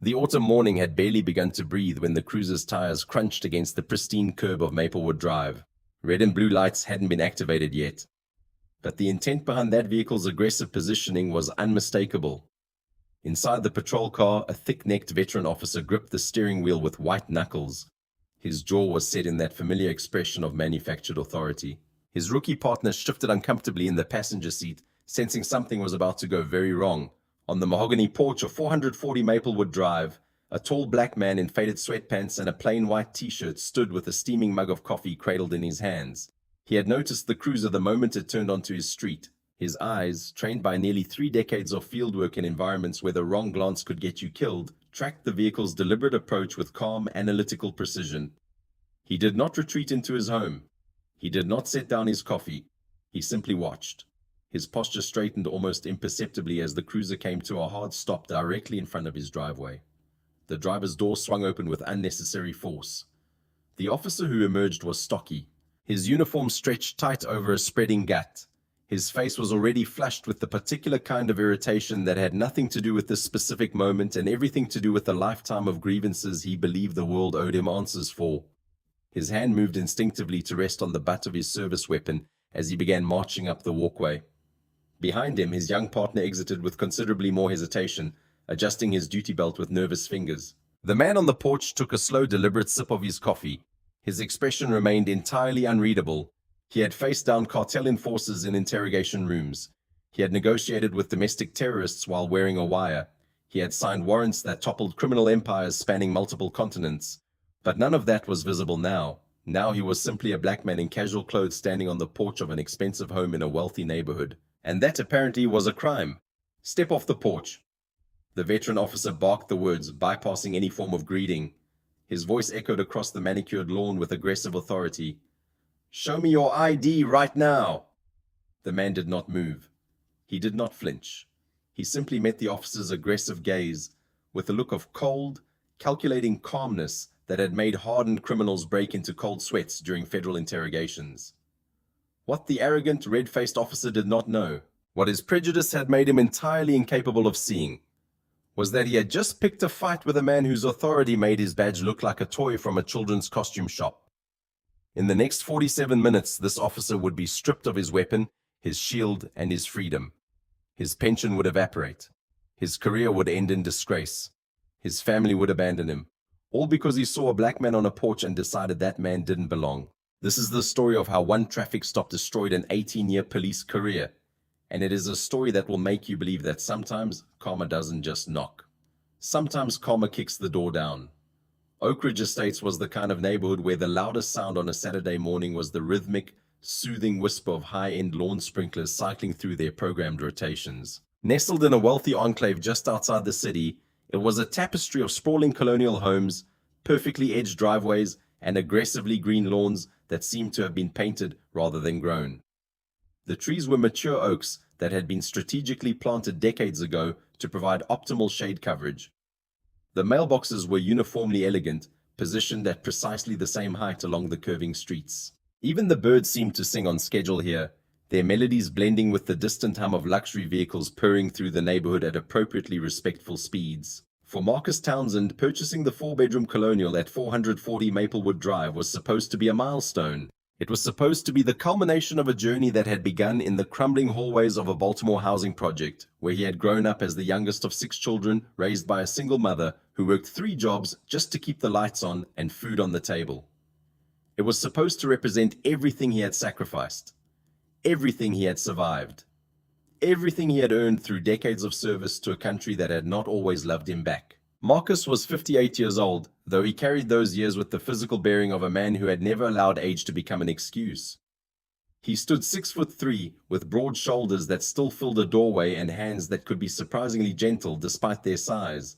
The autumn morning had barely begun to breathe when the cruiser's tires crunched against the pristine curb of Maplewood Drive. Red and blue lights hadn't been activated yet, but the intent behind that vehicle's aggressive positioning was unmistakable. Inside the patrol car, a thick-necked veteran officer gripped the steering wheel with white knuckles. His jaw was set in that familiar expression of manufactured authority. His rookie partner shifted uncomfortably in the passenger seat, sensing something was about to go very wrong. On the mahogany porch of 440 Maplewood Drive, a tall black man in faded sweatpants and a plain white t-shirt stood with a steaming mug of coffee cradled in his hands. He had noticed the cruiser the moment it turned onto his street. His eyes, trained by nearly 3 decades of fieldwork in environments where the wrong glance could get you killed, tracked the vehicle's deliberate approach with calm, analytical precision. He did not retreat into his home. He did not set down his coffee. He simply watched. His posture straightened almost imperceptibly as the cruiser came to a hard stop directly in front of his driveway. The driver's door swung open with unnecessary force. The officer who emerged was stocky. His uniform stretched tight over a spreading gut. His face was already flushed with the particular kind of irritation that had nothing to do with this specific moment and everything to do with the lifetime of grievances he believed the world owed him answers for. His hand moved instinctively to rest on the butt of his service weapon as he began marching up the walkway. Behind him, his young partner exited with considerably more hesitation, adjusting his duty belt with nervous fingers. The man on the porch took a slow, deliberate sip of his coffee. His expression remained entirely unreadable. He had faced down cartel enforcers in interrogation rooms. He had negotiated with domestic terrorists while wearing a wire. He had signed warrants that toppled criminal empires spanning multiple continents. But none of that was visible now. Now he was simply a black man in casual clothes standing on the porch of an expensive home in a wealthy neighborhood. And that apparently was a crime. "Step off the porch." The veteran officer barked the words, bypassing any form of greeting. His voice echoed across the manicured lawn with aggressive authority. "Show me your ID right now." The man did not move. He did not flinch. He simply met the officer's aggressive gaze with a look of cold, calculating calmness that had made hardened criminals break into cold sweats during federal interrogations. What the arrogant, red-faced officer did not know, what his prejudice had made him entirely incapable of seeing, was that he had just picked a fight with a man whose authority made his badge look like a toy from a children's costume shop. In the next 47 minutes, this officer would be stripped of his weapon, his shield, and his freedom. His pension would evaporate. His career would end in disgrace. His family would abandon him, all because he saw a black man on a porch and decided that man didn't belong. This is the story of how one traffic stop destroyed an 18-year police career. And it is a story that will make you believe that sometimes karma doesn't just knock. Sometimes karma kicks the door down. Oak Ridge Estates was the kind of neighborhood where the loudest sound on a Saturday morning was the rhythmic, soothing whisper of high-end lawn sprinklers cycling through their programmed rotations. Nestled in a wealthy enclave just outside the city, it was a tapestry of sprawling colonial homes, perfectly edged driveways, and aggressively green lawns that seemed to have been painted rather than grown. The trees were mature oaks that had been strategically planted decades ago to provide optimal shade coverage. The mailboxes were uniformly elegant, positioned at precisely the same height along the curving streets. Even the birds seemed to sing on schedule here, their melodies blending with the distant hum of luxury vehicles purring through the neighborhood at appropriately respectful speeds. For Marcus Townsend, purchasing the 4-bedroom colonial at 440 Maplewood Drive was supposed to be a milestone. It was supposed to be the culmination of a journey that had begun in the crumbling hallways of a Baltimore housing project, where he had grown up as the youngest of 6 children, raised by a single mother who worked 3 jobs just to keep the lights on and food on the table. It was supposed to represent everything he had sacrificed, everything he had survived, everything he had earned through decades of service to a country that had not always loved him back. Marcus was 58 years old, though he carried those years with the physical bearing of a man who had never allowed age to become an excuse. He stood 6'3", with broad shoulders that still filled a doorway and hands that could be surprisingly gentle despite their size.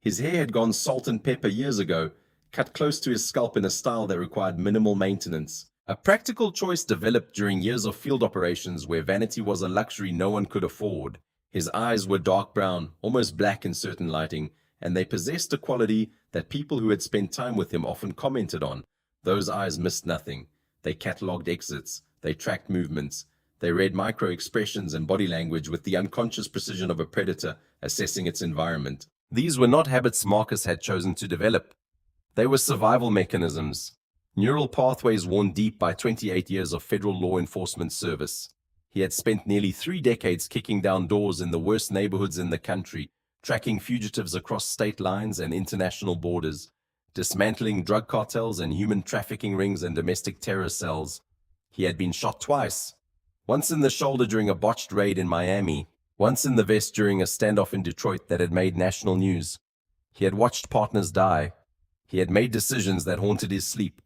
His hair had gone salt and pepper years ago, cut close to his scalp in a style that required minimal maintenance. A practical choice developed during years of field operations where vanity was a luxury no one could afford. His eyes were dark brown, almost black in certain lighting, and they possessed a quality that people who had spent time with him often commented on. Those eyes missed nothing. They catalogued exits, they tracked movements, they read micro-expressions and body language with the unconscious precision of a predator assessing its environment. These were not habits Marcus had chosen to develop. They were survival mechanisms, neural pathways worn deep by 28 years of federal law enforcement service. He had spent nearly 3 decades kicking down doors in the worst neighborhoods in the country, tracking fugitives across state lines and international borders, dismantling drug cartels and human trafficking rings and domestic terror cells. He had been shot twice, once in the shoulder during a botched raid in Miami, once in the vest during a standoff in Detroit that had made national news. He had watched partners die. He had made decisions that haunted his sleep.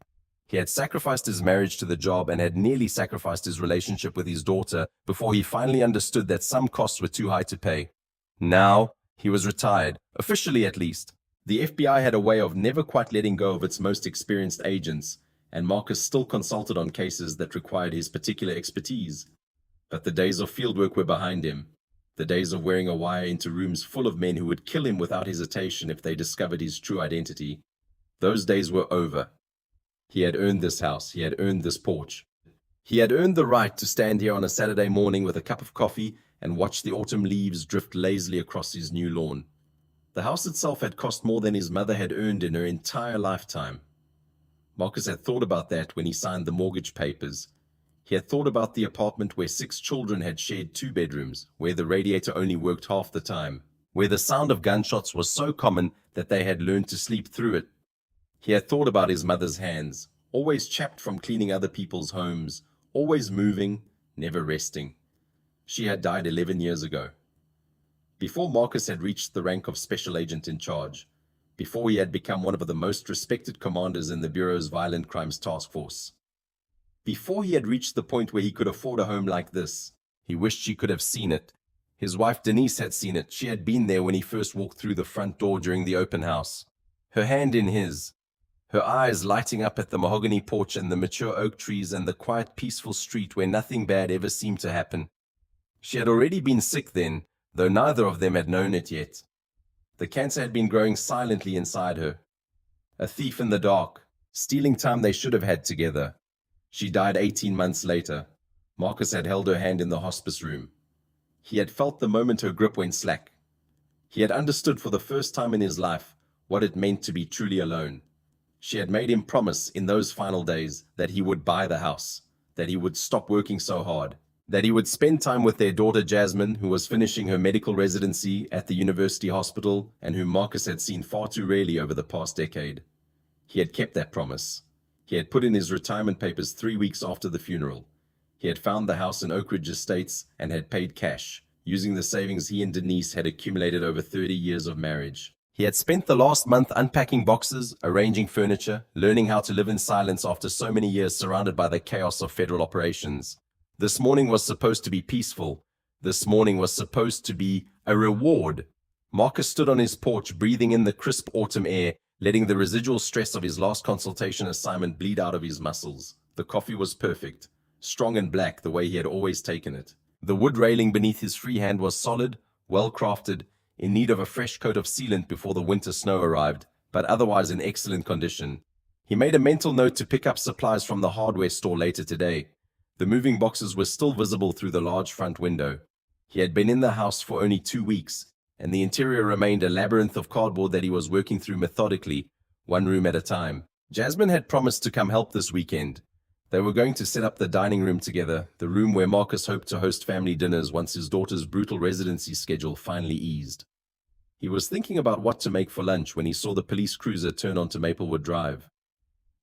He had sacrificed his marriage to the job and had nearly sacrificed his relationship with his daughter before he finally understood that some costs were too high to pay. Now, he was retired, officially at least. The FBI had a way of never quite letting go of its most experienced agents, and Marcus still consulted on cases that required his particular expertise. But the days of fieldwork were behind him. The days of wearing a wire into rooms full of men who would kill him without hesitation if they discovered his true identity. Those days were over. He had earned this house. He had earned this porch. He had earned the right to stand here on a Saturday morning with a cup of coffee and watch the autumn leaves drift lazily across his new lawn. The house itself had cost more than his mother had earned in her entire lifetime. Marcus had thought about that when he signed the mortgage papers. He had thought about the apartment where 6 children had shared 2 bedrooms, where the radiator only worked half the time, where the sound of gunshots was so common that they had learned to sleep through it. He had thought about his mother's hands, always chapped from cleaning other people's homes, always moving, never resting. She had died 11 years ago. Before Marcus had reached the rank of special agent in charge, before he had become one of the most respected commanders in the Bureau's Violent Crimes Task Force, before he had reached the point where he could afford a home like this, he wished she could have seen it. His wife Denise had seen it. She had been there when he first walked through the front door during the open house, her hand in his, her eyes lighting up at the mahogany porch and the mature oak trees and the quiet, peaceful street where nothing bad ever seemed to happen. She had already been sick then, though neither of them had known it yet. The cancer had been growing silently inside her. A thief in the dark, stealing time they should have had together. She died 18 months later. Marcus had held her hand in the hospice room. He had felt the moment her grip went slack. He had understood for the first time in his life what it meant to be truly alone. She had made him promise in those final days that he would buy the house, that he would stop working so hard, that he would spend time with their daughter Jasmine, who was finishing her medical residency at the university hospital and whom Marcus had seen far too rarely over the past decade. He had kept that promise. He had put in his retirement papers 3 weeks after the funeral. He had found the house in Oak Ridge Estates and had paid cash, using the savings he and Denise had accumulated over 30 years of marriage. He had spent the last month unpacking boxes, arranging furniture, learning how to live in silence after so many years surrounded by the chaos of federal operations. This morning was supposed to be peaceful. This morning was supposed to be a reward. Marcus stood on his porch, breathing in the crisp autumn air, letting the residual stress of his last consultation assignment bleed out of his muscles. The coffee was perfect, strong and black the way he had always taken it. The wood railing beneath his free hand was solid, well-crafted, in need of a fresh coat of sealant before the winter snow arrived, but otherwise in excellent condition. He made a mental note to pick up supplies from the hardware store later today. The moving boxes were still visible through the large front window. He had been in the house for only 2 weeks, and the interior remained a labyrinth of cardboard that he was working through methodically, one room at a time. Jasmine had promised to come help this weekend. They were going to set up the dining room together, the room where Marcus hoped to host family dinners once his daughter's brutal residency schedule finally eased. He was thinking about what to make for lunch when he saw the police cruiser turn onto Maplewood Drive.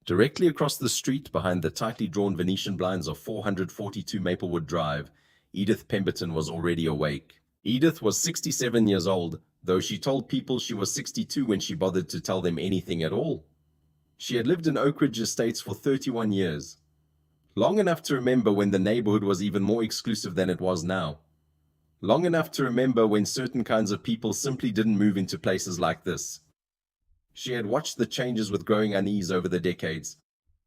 Directly across the street, behind the tightly drawn Venetian blinds of 442 Maplewood Drive, Edith Pemberton was already awake. Edith was 67 years old, though she told people she was 62 when she bothered to tell them anything at all. She had lived in Oak Ridge Estates for 31 years. Long enough to remember when the neighborhood was even more exclusive than it was now. Long enough to remember when certain kinds of people simply didn't move into places like this. She had watched the changes with growing unease over the decades,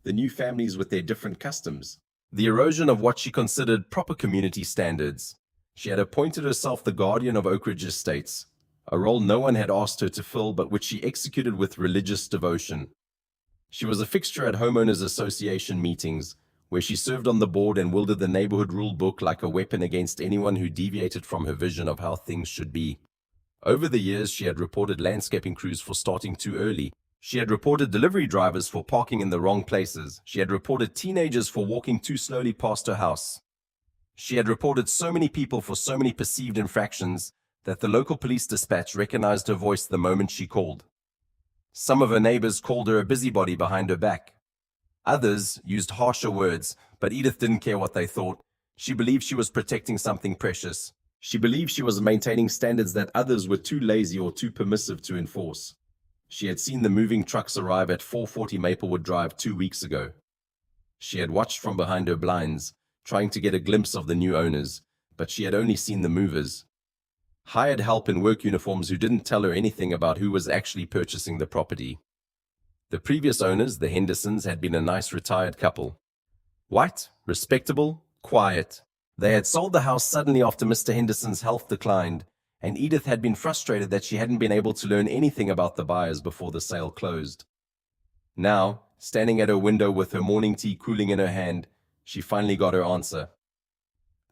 the new families with their different customs, the erosion of what she considered proper community standards. She had appointed herself the guardian of Oak Ridge Estates, a role no one had asked her to fill but which she executed with religious devotion. She was a fixture at homeowners association meetings, where she served on the board and wielded the neighborhood rule book like a weapon against anyone who deviated from her vision of how things should be. Over the years, she had reported landscaping crews for starting too early. She had reported delivery drivers for parking in the wrong places. She had reported teenagers for walking too slowly past her house. She had reported so many people for so many perceived infractions that the local police dispatch recognized her voice the moment she called. Some of her neighbors called her a busybody behind her back. Others used harsher words, but Edith didn't care what they thought. She believed she was protecting something precious. She believed she was maintaining standards that others were too lazy or too permissive to enforce. She had seen the moving trucks arrive at 440 Maplewood Drive 2 weeks ago. She had watched from behind her blinds, trying to get a glimpse of the new owners, but she had only seen the movers. Hired help in work uniforms who didn't tell her anything about who was actually purchasing the property. The previous owners, the Hendersons, had been a nice retired couple. White, respectable, quiet. They had sold the house suddenly after Mr. Henderson's health declined, and Edith had been frustrated that she hadn't been able to learn anything about the buyers before the sale closed. Now, standing at her window with her morning tea cooling in her hand, she finally got her answer.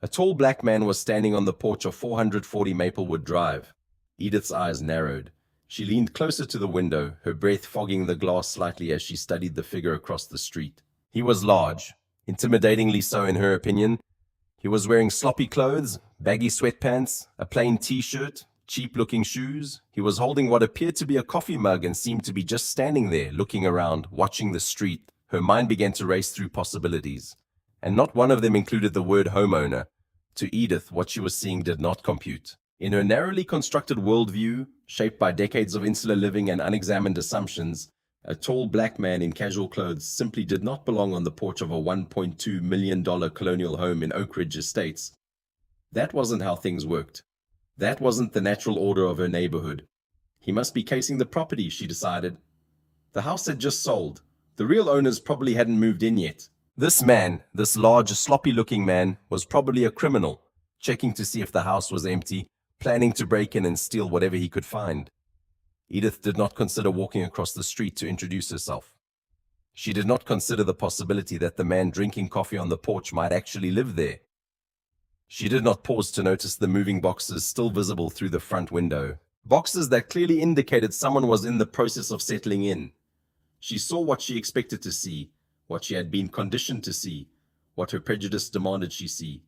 A tall black man was standing on the porch of 440 Maplewood Drive. Edith's eyes narrowed. She leaned closer to the window, her breath fogging the glass slightly as she studied the figure across the street. He was large, intimidatingly so in her opinion. He was wearing sloppy clothes, baggy sweatpants, a plain t-shirt, cheap-looking shoes. He was holding what appeared to be a coffee mug and seemed to be just standing there, looking around, watching the street. Her mind began to race through possibilities, and not one of them included the word homeowner. To Edith, what she was seeing did not compute. In her narrowly constructed worldview, shaped by decades of insular living and unexamined assumptions, a tall black man in casual clothes simply did not belong on the porch of a $1.2 million colonial home in Oak Ridge Estates. That wasn't how things worked. That wasn't the natural order of her neighborhood. He must be casing the property, she decided. The house had just sold. The real owners probably hadn't moved in yet. This man, this large, sloppy-looking man, was probably a criminal, checking to see if the house was empty, planning to break in and steal whatever he could find. Edith did not consider walking across the street to introduce herself. She did not consider the possibility that the man drinking coffee on the porch might actually live there. She did not pause to notice the moving boxes still visible through the front window. Boxes that clearly indicated someone was in the process of settling in. She saw what she expected to see, what she had been conditioned to see, what her prejudice demanded she see.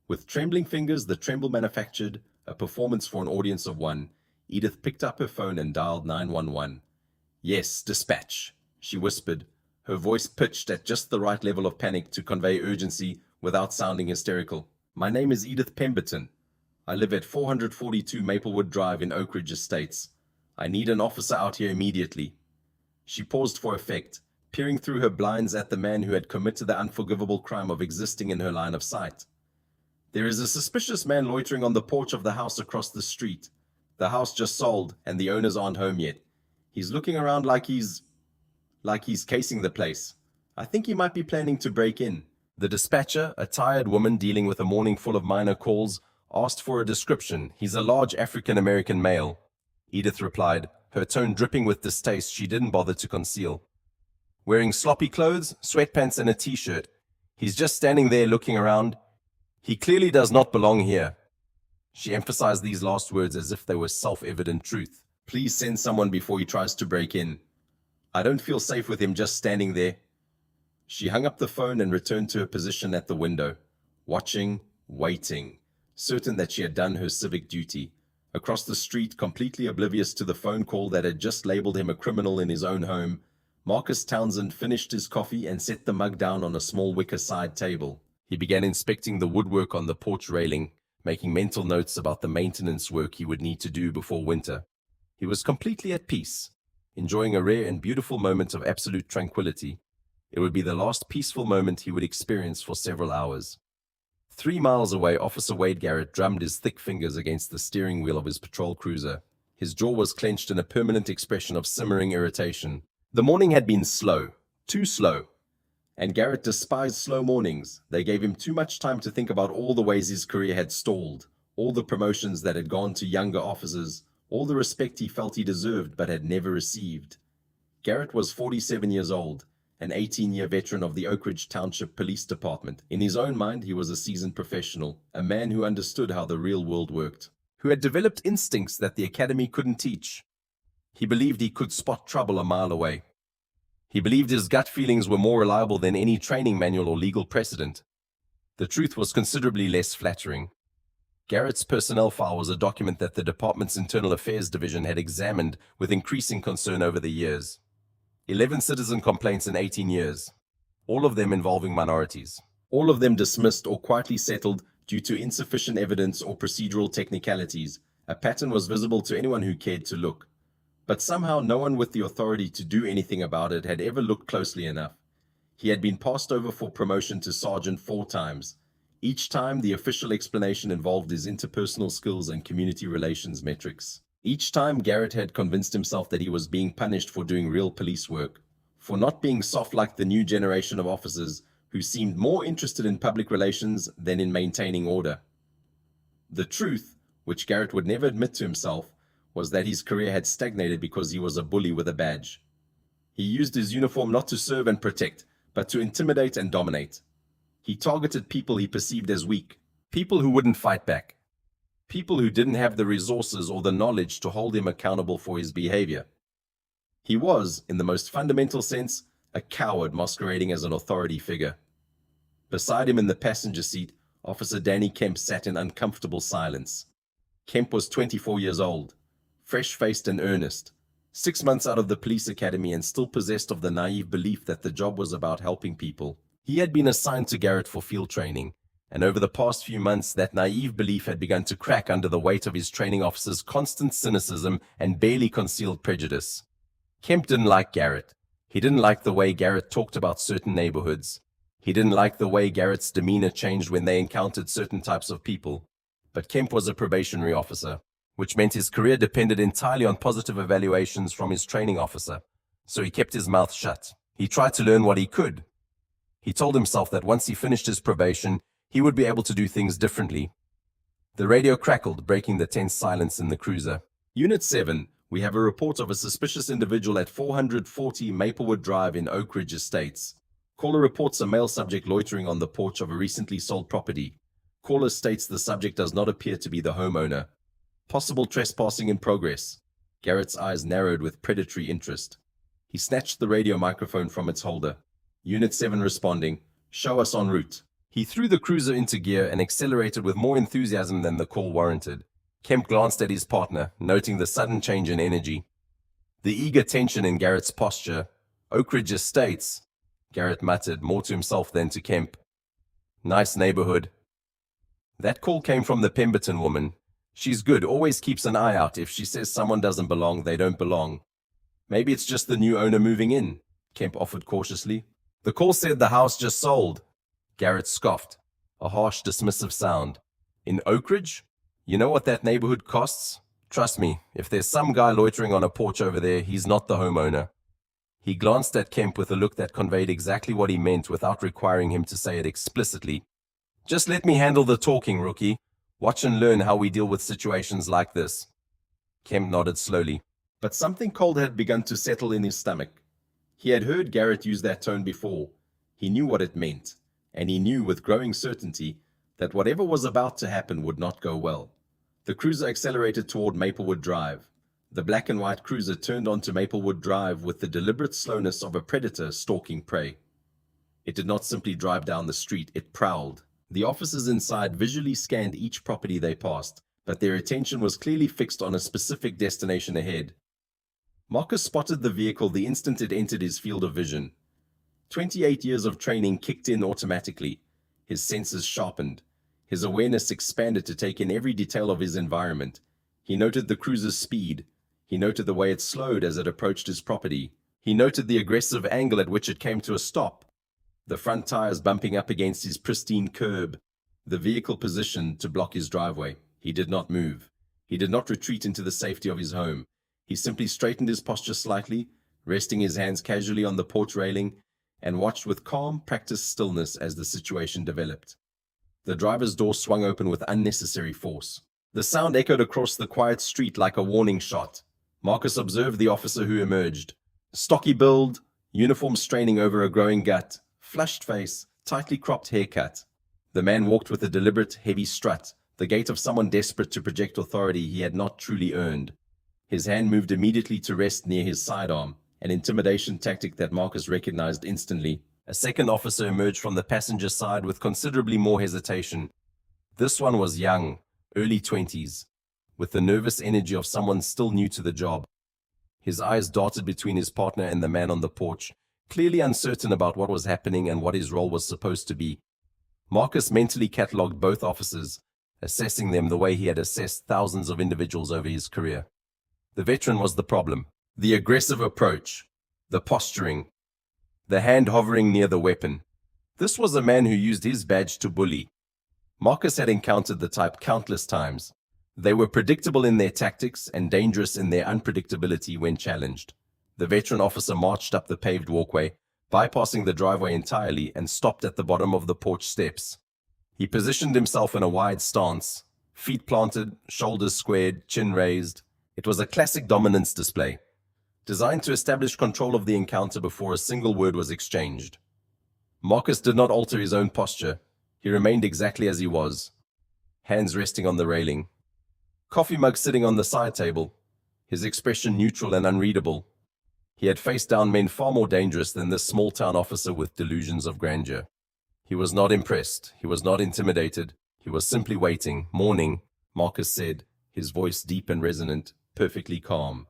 With trembling fingers the tremble manufactured, a performance for an audience of one, Edith picked up her phone and dialed 911. "Yes, dispatch," she whispered, her voice pitched at just the right level of panic to convey urgency without sounding hysterical. "My name is Edith Pemberton. I live at 442 Maplewood Drive in Oak Ridge Estates. I need an officer out here immediately." She paused for effect, peering through her blinds at the man who had committed the unforgivable crime of existing in her line of sight. "There is a suspicious man loitering on the porch of the house across the street. The house just sold, and the owners aren't home yet. He's looking around like he's casing the place. I think he might be planning to break in." The dispatcher, a tired woman dealing with a morning full of minor calls, asked for a description. "He's a large African-American male," Edith replied, her tone dripping with distaste she didn't bother to conceal. "Wearing sloppy clothes, sweatpants and a t-shirt. He's just standing there looking around. He clearly does not belong here." She emphasized these last words as if they were self-evident truth. "Please send someone before he tries to break in. I don't feel safe with him just standing there." She hung up the phone and returned to her position at the window, watching, waiting, certain that she had done her civic duty. Across the street, completely oblivious to the phone call that had just labeled him a criminal in his own home, Marcus Townsend finished his coffee and set the mug down on a small wicker side table. He began inspecting the woodwork on the porch railing, making mental notes about the maintenance work he would need to do before winter. He was completely at peace, enjoying a rare and beautiful moment of absolute tranquility. It would be the last peaceful moment he would experience for several hours. 3 miles away, Officer Wade Garrett drummed his thick fingers against the steering wheel of his patrol cruiser. His jaw was clenched in a permanent expression of simmering irritation. The morning had been slow, too slow. And Garrett despised slow mornings. They gave him too much time to think about all the ways his career had stalled, all the promotions that had gone to younger officers, all the respect he felt he deserved but had never received. Garrett was 47 years old, an 18-year veteran of the Oak Ridge Township Police Department. In his own mind, he was a seasoned professional, a man who understood how the real world worked, who had developed instincts that the academy couldn't teach. He believed he could spot trouble a mile away. He believed his gut feelings were more reliable than any training manual or legal precedent. The truth was considerably less flattering. Garrett's personnel file was a document that the department's Internal Affairs Division had examined with increasing concern over the years. 11 citizen complaints in 18 years, all of them involving minorities. All of them dismissed or quietly settled due to insufficient evidence or procedural technicalities. A pattern was visible to anyone who cared to look. But somehow no one with the authority to do anything about it had ever looked closely enough. He had been passed over for promotion to sergeant 4 times. Each time, the official explanation involved his interpersonal skills and community relations metrics. Each time, Garrett had convinced himself that he was being punished for doing real police work, for not being soft like the new generation of officers who seemed more interested in public relations than in maintaining order. The truth, which Garrett would never admit to himself, was that his career had stagnated because he was a bully with a badge. He used his uniform not to serve and protect, but to intimidate and dominate. He targeted people he perceived as weak, people who wouldn't fight back, people who didn't have the resources or the knowledge to hold him accountable for his behavior. He was, in the most fundamental sense, a coward masquerading as an authority figure. Beside him in the passenger seat, Officer Danny Kemp sat in uncomfortable silence. Kemp was 24 years old, fresh-faced and earnest, 6 months out of the police academy and still possessed of the naive belief that the job was about helping people. He had been assigned to Garrett for field training, and over the past few months that naive belief had begun to crack under the weight of his training officer's constant cynicism and barely concealed prejudice. Kemp didn't like Garrett. He didn't like the way Garrett talked about certain neighborhoods. He didn't like the way Garrett's demeanor changed when they encountered certain types of people. But Kemp was a probationary officer, which meant his career depended entirely on positive evaluations from his training officer. So he kept his mouth shut. He tried to learn what he could. He told himself that once he finished his probation, he would be able to do things differently. The radio crackled, breaking the tense silence in the cruiser. Unit 7, we have a report of a suspicious individual at 440 Maplewood Drive in Oak Ridge Estates. Caller reports a male subject loitering on the porch of a recently sold property. Caller states the subject does not appear to be the homeowner. Possible trespassing in progress. Garrett's eyes narrowed with predatory interest. He snatched the radio microphone from its holder. Unit 7 responding, show us en route. He threw the cruiser into gear and accelerated with more enthusiasm than the call warranted. Kemp glanced at his partner, noting the sudden change in energy. The eager tension in Garrett's posture. Oak Ridge Estates, Garrett muttered, more to himself than to Kemp. Nice neighborhood. That call came from the Pemberton woman. She's good, always keeps an eye out. If she says someone doesn't belong, they don't belong. Maybe it's just the new owner moving in, Kemp offered cautiously. The call said the house just sold. Garrett scoffed, a harsh, dismissive sound. In Oak Ridge? You know what that neighborhood costs? Trust me, if there's some guy loitering on a porch over there, he's not the homeowner. He glanced at Kemp with a look that conveyed exactly what he meant without requiring him to say it explicitly. Just let me handle the talking, rookie. Watch and learn how we deal with situations like this. Kemp nodded slowly, but something cold had begun to settle in his stomach. He had heard Garrett use that tone before. He knew what it meant, and he knew with growing certainty that whatever was about to happen would not go well. The cruiser accelerated toward Maplewood Drive. The black and white cruiser turned onto Maplewood Drive with the deliberate slowness of a predator stalking prey. It did not simply drive down the street, it prowled. The officers inside visually scanned each property they passed, but their attention was clearly fixed on a specific destination ahead. Marcus spotted the vehicle the instant it entered his field of vision. 28 years of training kicked in automatically. His senses sharpened. His awareness expanded to take in every detail of his environment. He noted the cruiser's speed. He noted the way it slowed as it approached his property. He noted the aggressive angle at which it came to a stop. The front tires bumping up against his pristine curb. The vehicle positioned to block his driveway. He did not move. He did not retreat into the safety of his home. He simply straightened his posture slightly, resting his hands casually on the porch railing, and watched with calm, practiced stillness as the situation developed. The driver's door swung open with unnecessary force. The sound echoed across the quiet street like a warning shot. Marcus observed the officer who emerged. Stocky build, uniform straining over a growing gut, flushed face, tightly cropped haircut. The man walked with a deliberate, heavy strut, the gait of someone desperate to project authority he had not truly earned. His hand moved immediately to rest near his sidearm, an intimidation tactic that Marcus recognized instantly. A second officer emerged from the passenger side with considerably more hesitation. This one was young, early 20s, with the nervous energy of someone still new to the job. His eyes darted between his partner and the man on the porch, clearly uncertain about what was happening and what his role was supposed to be. Marcus mentally catalogued both officers, assessing them the way he had assessed thousands of individuals over his career. The veteran was the problem. The aggressive approach, the posturing, the hand hovering near the weapon. This was a man who used his badge to bully. Marcus had encountered the type countless times. They were predictable in their tactics and dangerous in their unpredictability when challenged. The veteran officer marched up the paved walkway, bypassing the driveway entirely, and stopped at the bottom of the porch steps. He positioned himself in a wide stance, feet planted, shoulders squared, chin raised. It was a classic dominance display, designed to establish control of the encounter before a single word was exchanged. Marcus did not alter his own posture. He remained exactly as he was, hands resting on the railing, coffee mug sitting on the side table, his expression neutral and unreadable. He had faced down men far more dangerous than this small-town officer with delusions of grandeur. He was not impressed. He was not intimidated. He was simply waiting, mourning, Marcus said, his voice deep and resonant, perfectly calm.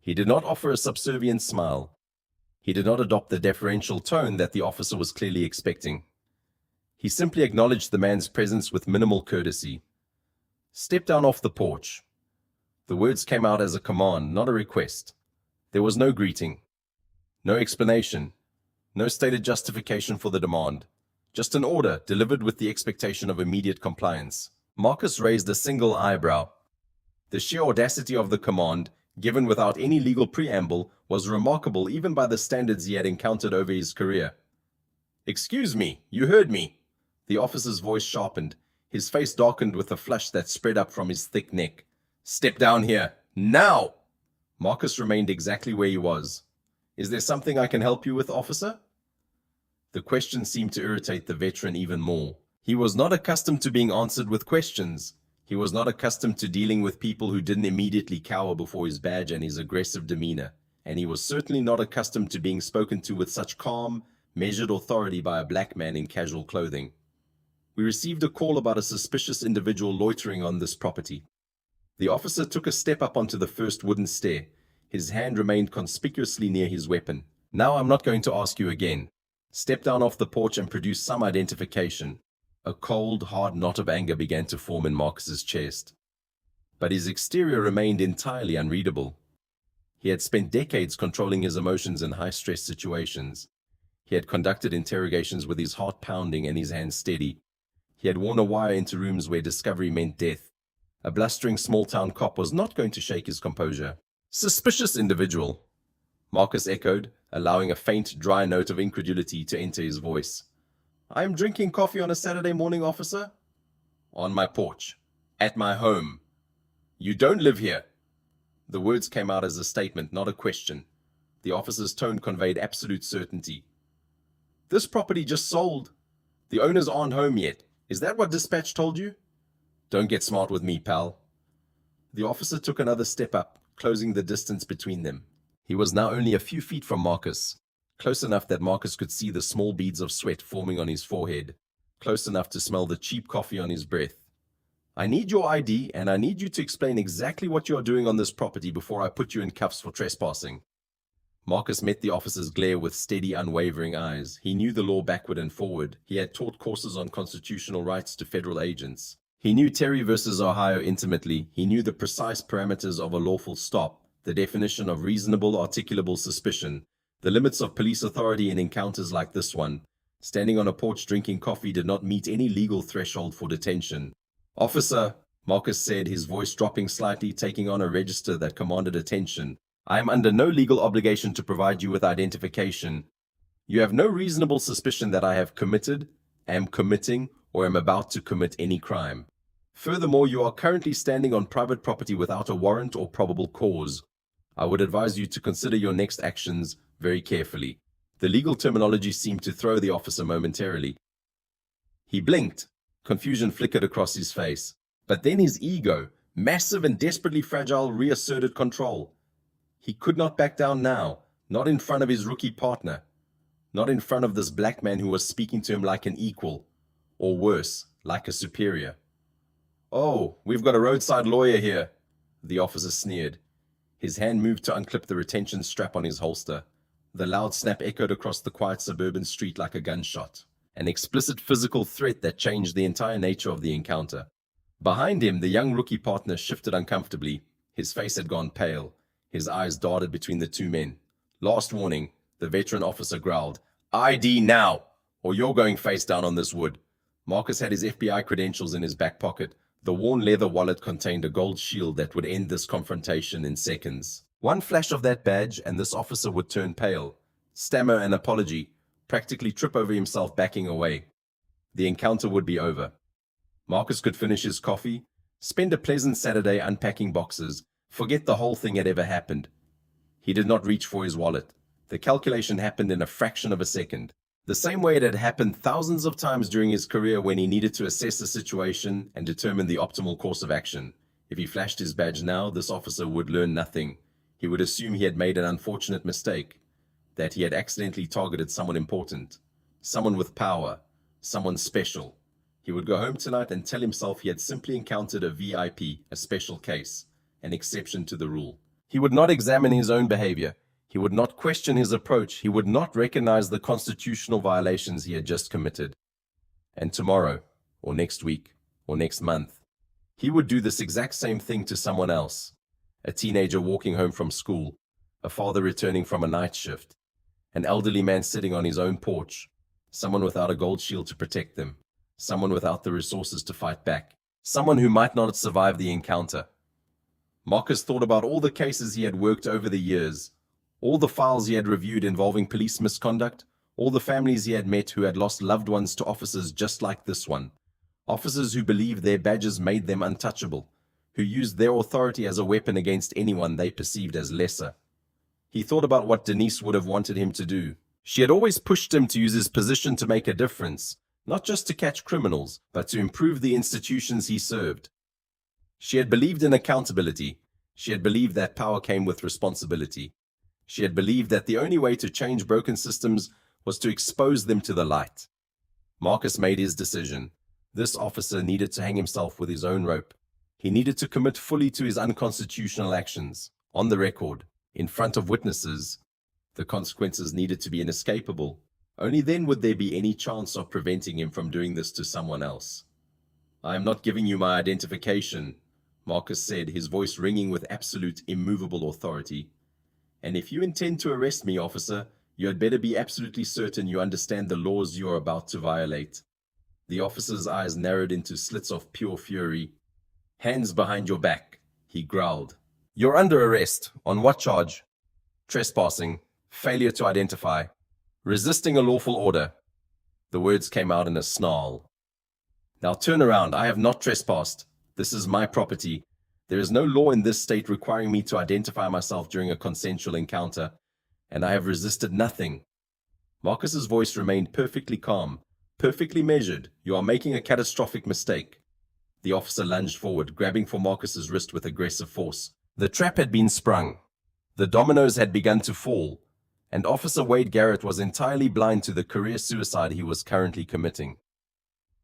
He did not offer a subservient smile. He did not adopt the deferential tone that the officer was clearly expecting. He simply acknowledged the man's presence with minimal courtesy. "Step down off the porch." The words came out as a command, not a request. There was no greeting, no explanation, no stated justification for the demand. Just an order delivered with the expectation of immediate compliance. Marcus raised a single eyebrow. The sheer audacity of the command, given without any legal preamble, was remarkable even by the standards he had encountered over his career. "Excuse me, you heard me." The officer's voice sharpened. His face darkened with a flush that spread up from his thick neck. "Step down here, now!" Marcus remained exactly where he was. "Is there something I can help you with, officer?" The question seemed to irritate the veteran even more. He was not accustomed to being answered with questions. He was not accustomed to dealing with people who didn't immediately cower before his badge and his aggressive demeanor. And he was certainly not accustomed to being spoken to with such calm, measured authority by a black man in casual clothing. "We received a call about a suspicious individual loitering on this property." The officer took a step up onto the first wooden stair. His hand remained conspicuously near his weapon. "Now I'm not going to ask you again. Step down off the porch and produce some identification." A cold, hard knot of anger began to form in Marcus's chest. But his exterior remained entirely unreadable. He had spent decades controlling his emotions in high-stress situations. He had conducted interrogations with his heart pounding and his hands steady. He had worn a wire into rooms where discovery meant death. A blustering small-town cop was not going to shake his composure. "Suspicious individual," Marcus echoed, allowing a faint, dry note of incredulity to enter his voice. "I am drinking coffee on a Saturday morning, officer." "On my porch. At my home. You don't live here." The words came out as a statement, not a question. The officer's tone conveyed absolute certainty. "This property just sold. The owners aren't home yet. Is that what dispatch told you?" "Don't get smart with me, pal." The officer took another step up, closing the distance between them. He was now only a few feet from Marcus, close enough that Marcus could see the small beads of sweat forming on his forehead, close enough to smell the cheap coffee on his breath. "I need your ID, and I need you to explain exactly what you are doing on this property before I put you in cuffs for trespassing." Marcus met the officer's glare with steady, unwavering eyes. He knew the law backward and forward. He had taught courses on constitutional rights to federal agents. He knew Terry versus Ohio intimately. He knew the precise parameters of a lawful stop, the definition of reasonable articulable suspicion, the limits of police authority in encounters like this one. Standing on a porch drinking coffee did not meet any legal threshold for detention. "Officer," Marcus said, his voice dropping slightly, taking on a register that commanded attention, "I am under no legal obligation to provide you with identification. You have no reasonable suspicion that I have committed, am committing, or am about to commit any crime. Furthermore, you are currently standing on private property without a warrant or probable cause. I would advise you to consider your next actions very carefully." The legal terminology seemed to throw the officer momentarily. He blinked. Confusion flickered across his face. But then his ego, massive and desperately fragile, reasserted control. He could not back down now, not in front of his rookie partner, not in front of this black man who was speaking to him like an equal, or worse, like a superior. "Oh, we've got a roadside lawyer here," the officer sneered. His hand moved to unclip the retention strap on his holster. The loud snap echoed across the quiet suburban street like a gunshot, an explicit physical threat that changed the entire nature of the encounter. Behind him, the young rookie partner shifted uncomfortably. His face had gone pale. His eyes darted between the two men. "Last warning," the veteran officer growled. "ID now, or you're going face down on this wood." Marcus had his FBI credentials in his back pocket. The worn leather wallet contained a gold shield that would end this confrontation in seconds. One flash of that badge and this officer would turn pale, stammer an apology, practically trip over himself backing away. The encounter would be over. Marcus could finish his coffee, spend a pleasant Saturday unpacking boxes, forget the whole thing had ever happened. He did not reach for his wallet. The calculation happened in a fraction of a second. The same way it had happened thousands of times during his career when he needed to assess the situation and determine the optimal course of action. If he flashed his badge now, this officer would learn nothing. He would assume he had made an unfortunate mistake, that he had accidentally targeted someone important, someone with power, someone special. He would go home tonight and tell himself he had simply encountered a VIP, a special case, an exception to the rule. He would not examine his own behavior. He would not question his approach. He would not recognize the constitutional violations he had just committed. And tomorrow, or next week, or next month, he would do this exact same thing to someone else. A teenager walking home from school, a father returning from a night shift, an elderly man sitting on his own porch, someone without a gold shield to protect them, someone without the resources to fight back, someone who might not survive the encounter. Marcus thought about all the cases he had worked over the years, all the files he had reviewed involving police misconduct, all the families he had met who had lost loved ones to officers just like this one, officers who believed their badges made them untouchable, who used their authority as a weapon against anyone they perceived as lesser. He thought about what Denise would have wanted him to do. She had always pushed him to use his position to make a difference, not just to catch criminals, but to improve the institutions he served. She had believed in accountability. She had believed that power came with responsibility. She had believed that the only way to change broken systems was to expose them to the light. Marcus made his decision. This officer needed to hang himself with his own rope. He needed to commit fully to his unconstitutional actions, on the record, in front of witnesses. The consequences needed to be inescapable. Only then would there be any chance of preventing him from doing this to someone else. "I am not giving you my identification," Marcus said, his voice ringing with absolute, immovable authority. "And if you intend to arrest me, officer, you had better be absolutely certain you understand the laws you are about to violate." The officer's eyes narrowed into slits of pure fury. "Hands behind your back," he growled. "You're under arrest. On what charge?" "Trespassing, failure to identify, resisting a lawful order." The words came out in a snarl. "Now turn around. I have not trespassed. This is my property. There is no law in this state requiring me to identify myself during a consensual encounter, and I have resisted nothing." Marcus's voice remained perfectly calm, perfectly measured. "You are making a catastrophic mistake." The officer lunged forward, grabbing for Marcus's wrist with aggressive force. The trap had been sprung. The dominoes had begun to fall, and Officer Wade Garrett was entirely blind to the career suicide he was currently committing.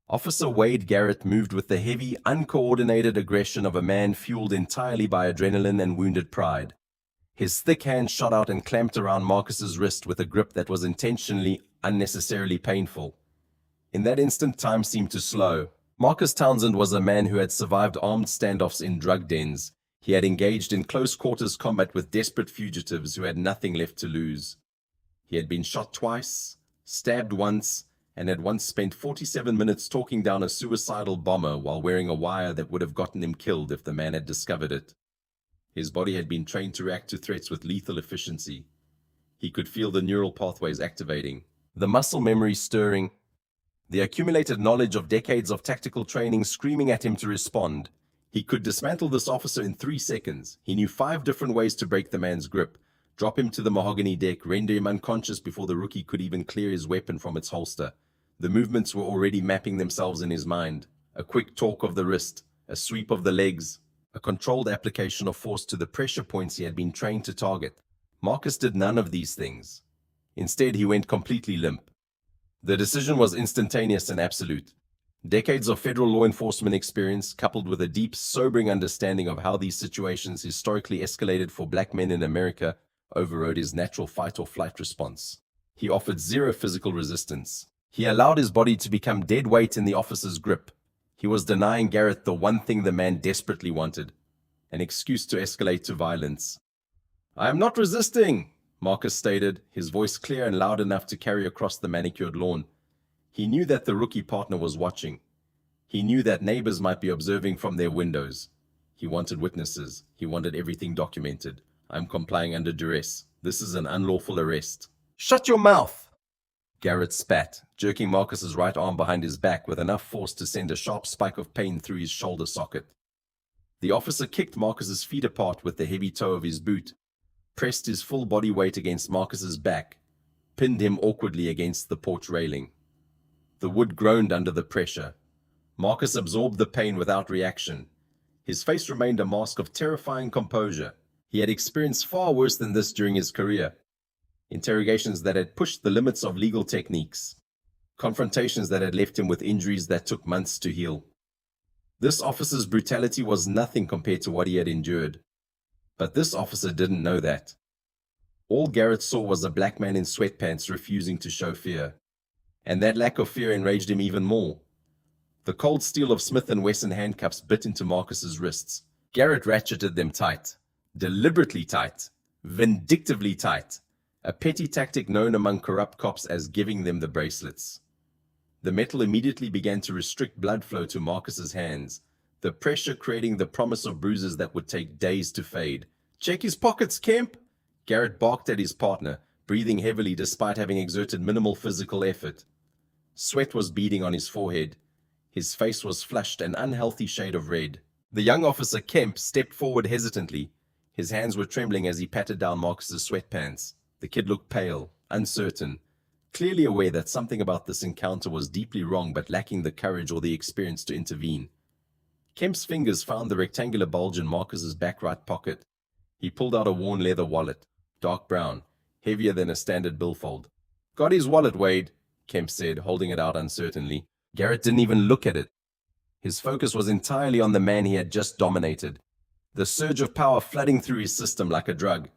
Officer Wade Garrett moved with the heavy, uncoordinated aggression of a man fueled entirely by adrenaline and wounded pride. His thick hand shot out and clamped around Marcus's wrist with a grip that was intentionally, unnecessarily painful. In that instant, time seemed to slow. Marcus Townsend was a man who had survived armed standoffs in drug dens. He had engaged in close-quarters combat with desperate fugitives who had nothing left to lose. He had been shot twice, stabbed once, and had once spent 47 minutes talking down a suicidal bomber while wearing a wire that would have gotten him killed if the man had discovered it. His body had been trained to react to threats with lethal efficiency. He could feel the neural pathways activating, the muscle memory stirring, the accumulated knowledge of decades of tactical training screaming at him to respond. He could dismantle this officer in 3 seconds. He knew 5 different ways to break the man's grip, drop him to the mahogany deck, render him unconscious before the rookie could even clear his weapon from its holster. The movements were already mapping themselves in his mind. A quick torque of the wrist, a sweep of the legs, a controlled application of force to the pressure points he had been trained to target. Marcus did none of these things. Instead, he went completely limp. The decision was instantaneous and absolute. Decades of federal law enforcement experience, coupled with a deep, sobering understanding of how these situations historically escalated for black men in America, overrode his natural fight-or-flight response. He offered zero physical resistance. He allowed his body to become dead weight in the officer's grip. He was denying Garrett the one thing the man desperately wanted, an excuse to escalate to violence. "I am not resisting," Marcus stated, his voice clear and loud enough to carry across the manicured lawn. He knew that the rookie partner was watching. He knew that neighbors might be observing from their windows. He wanted witnesses. He wanted everything documented. "I'm complying under duress. This is an unlawful arrest." "Shut your mouth!" Garrett spat, jerking Marcus's right arm behind his back with enough force to send a sharp spike of pain through his shoulder socket. The officer kicked Marcus's feet apart with the heavy toe of his boot, pressed his full body weight against Marcus's back, pinned him awkwardly against the porch railing. The wood groaned under the pressure. Marcus absorbed the pain without reaction. His face remained a mask of terrifying composure. He had experienced far worse than this during his career. Interrogations that had pushed the limits of legal techniques. Confrontations that had left him with injuries that took months to heal. This officer's brutality was nothing compared to what he had endured. But this officer didn't know that. All Garrett saw was a black man in sweatpants refusing to show fear. And that lack of fear enraged him even more. The cold steel of Smith & Wesson handcuffs bit into Marcus's wrists. Garrett ratcheted them tight. Deliberately tight. Vindictively tight. A petty tactic known among corrupt cops as giving them the bracelets. The metal immediately began to restrict blood flow to Marcus's hands, the pressure creating the promise of bruises that would take days to fade. "Check his pockets, Kemp!" Garrett barked at his partner, breathing heavily despite having exerted minimal physical effort. Sweat was beading on his forehead. His face was flushed an unhealthy shade of red. The young officer, Kemp, stepped forward hesitantly. His hands were trembling as he patted down Marcus's sweatpants. The kid looked pale, uncertain, clearly aware that something about this encounter was deeply wrong but lacking the courage or the experience to intervene. Kemp's fingers found the rectangular bulge in Marcus's back right pocket. He pulled out a worn leather wallet, dark brown, heavier than a standard billfold. "Got his wallet, Wade," Kemp said, holding it out uncertainly. Garrett didn't even look at it. His focus was entirely on the man he had just dominated, the surge of power flooding through his system like a drug.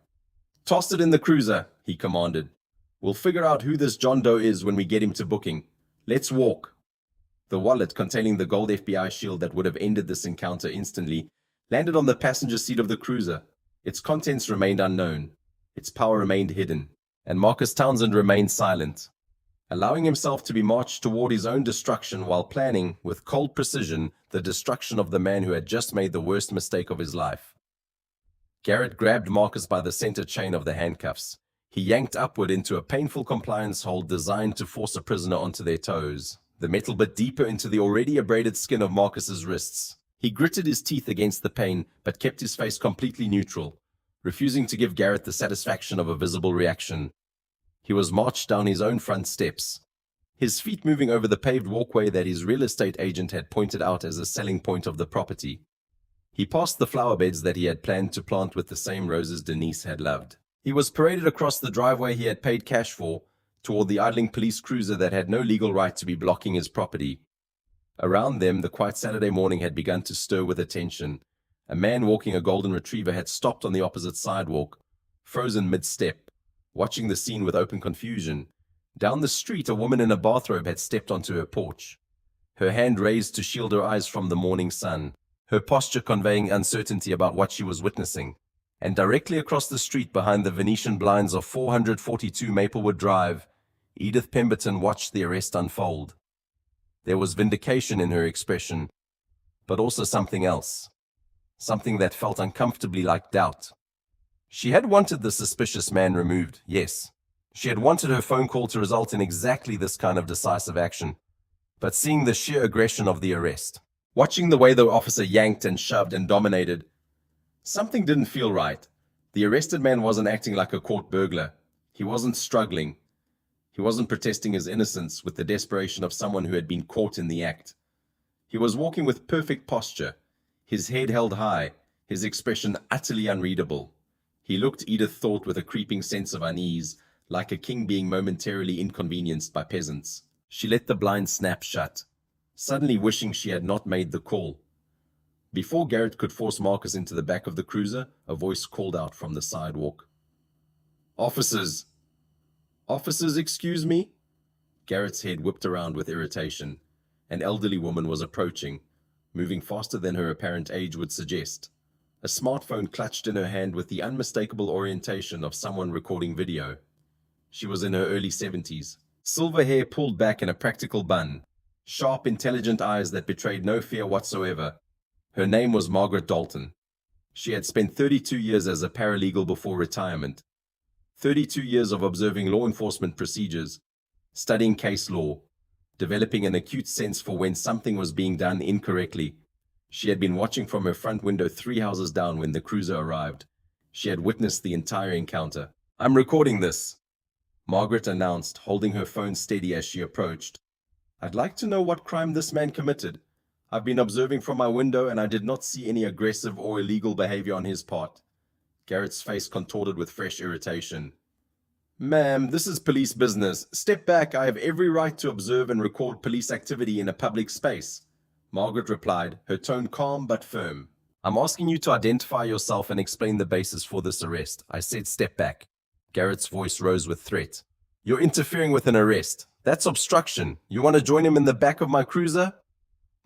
"Toss it in the cruiser," he commanded. "We'll figure out who this John Doe is when we get him to booking. Let's walk." The wallet, containing the gold FBI shield that would have ended this encounter instantly, landed on the passenger seat of the cruiser. Its contents remained unknown. Its power remained hidden. And Marcus Townsend remained silent, allowing himself to be marched toward his own destruction while planning, with cold precision, the destruction of the man who had just made the worst mistake of his life. Garrett grabbed Marcus by the center chain of the handcuffs. He yanked upward into a painful compliance hold designed to force a prisoner onto their toes. The metal bit deeper into the already abraded skin of Marcus's wrists. He gritted his teeth against the pain, but kept his face completely neutral, refusing to give Garrett the satisfaction of a visible reaction. He was marched down his own front steps, his feet moving over the paved walkway that his real estate agent had pointed out as a selling point of the property. He passed the flower beds that he had planned to plant with the same roses Denise had loved. He was paraded across the driveway he had paid cash for, toward the idling police cruiser that had no legal right to be blocking his property. Around them, the quiet Saturday morning had begun to stir with attention. A man walking a golden retriever had stopped on the opposite sidewalk, frozen mid-step, watching the scene with open confusion. Down the street, a woman in a bathrobe had stepped onto her porch, her hand raised to shield her eyes from the morning sun, her posture conveying uncertainty about what she was witnessing. And directly across the street behind the Venetian blinds of 442 Maplewood Drive, Edith Pemberton watched the arrest unfold. There was vindication in her expression, but also something else, something that felt uncomfortably like doubt. She had wanted the suspicious man removed, yes. She had wanted her phone call to result in exactly this kind of decisive action. But seeing the sheer aggression of the arrest, watching the way the officer yanked and shoved and dominated, something didn't feel right. The arrested man wasn't acting like a court burglar. He wasn't struggling. He wasn't protesting his innocence with the desperation of someone who had been caught in the act. He was walking with perfect posture, his head held high, his expression utterly unreadable. He looked, Edith thought, with a creeping sense of unease, like a king being momentarily inconvenienced by peasants. She let the blind snap shut, suddenly wishing she had not made the call. Before Garrett could force Marcus into the back of the cruiser, a voice called out from the sidewalk. "Officers! Officers, excuse me?" Garrett's head whipped around with irritation. An elderly woman was approaching, moving faster than her apparent age would suggest. A smartphone clutched in her hand with the unmistakable orientation of someone recording video. She was in her early 70s. Silver hair pulled back in a practical bun. Sharp, intelligent eyes that betrayed no fear whatsoever. Her name was Margaret Dalton. She had spent 32 years as a paralegal before retirement. 32 years of observing law enforcement procedures, studying case law, developing an acute sense for when something was being done incorrectly. She had been watching from her front window 3 houses down when the cruiser arrived. She had witnessed the entire encounter. "I'm recording this," Margaret announced, holding her phone steady as she approached. "I'd like to know what crime this man committed. I've been observing from my window and I did not see any aggressive or illegal behavior on his part." Garrett's face contorted with fresh irritation. "Ma'am, this is police business. Step back. I have every right to observe and record police activity in a public space," Margaret replied, her tone calm but firm. "I'm asking you to identify yourself and explain the basis for this arrest. I said step back." Garrett's voice rose with threat. "You're interfering with an arrest. That's obstruction. You want to join him in the back of my cruiser?"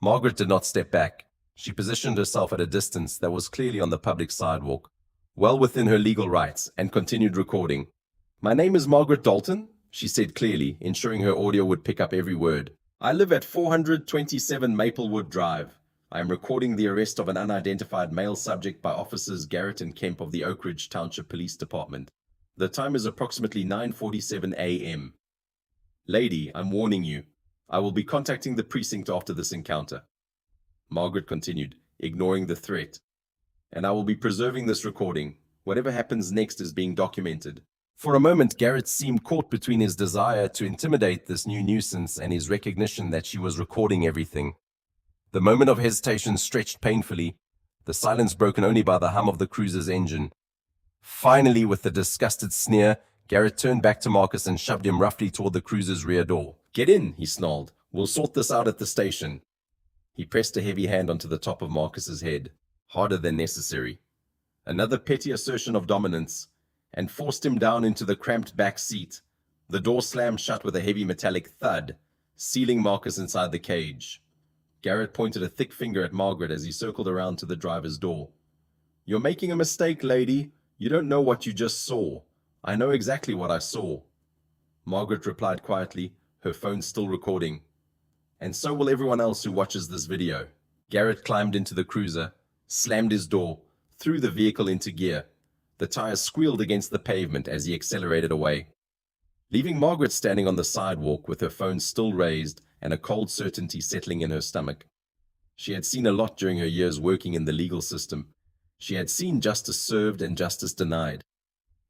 Margaret did not step back. She positioned herself at a distance that was clearly on the public sidewalk, well within her legal rights, and continued recording. "My name is Margaret Dalton," she said clearly, ensuring her audio would pick up every word. "I live at 427 Maplewood Drive. I am recording the arrest of an unidentified male subject by officers Garrett and Kemp of the Oak Ridge Township Police Department. The time is approximately 9:47 a.m. Lady, I'm warning you. I will be contacting the precinct after this encounter." Margaret continued, ignoring the threat. "And I will be preserving this recording. Whatever happens next is being documented." For a moment, Garrett seemed caught between his desire to intimidate this new nuisance and his recognition that she was recording everything. The moment of hesitation stretched painfully, the silence broken only by the hum of the cruiser's engine. Finally, with a disgusted sneer, Garrett turned back to Marcus and shoved him roughly toward the cruiser's rear door. "Get in," he snarled. "We'll sort this out at the station." He pressed a heavy hand onto the top of Marcus's head, harder than necessary. Another petty assertion of dominance, and forced him down into the cramped back seat. The door slammed shut with a heavy metallic thud, sealing Marcus inside the cage. Garrett pointed a thick finger at Margaret as he circled around to the driver's door. "You're making a mistake, lady. You don't know what you just saw. I know exactly what I saw." Margaret replied quietly, her phone still recording. "And so will everyone else who watches this video." Garrett climbed into the cruiser, slammed his door, threw the vehicle into gear. The tires squealed against the pavement as he accelerated away, leaving Margaret standing on the sidewalk with her phone still raised and a cold certainty settling in her stomach. She had seen a lot during her years working in the legal system. She had seen justice served and justice denied.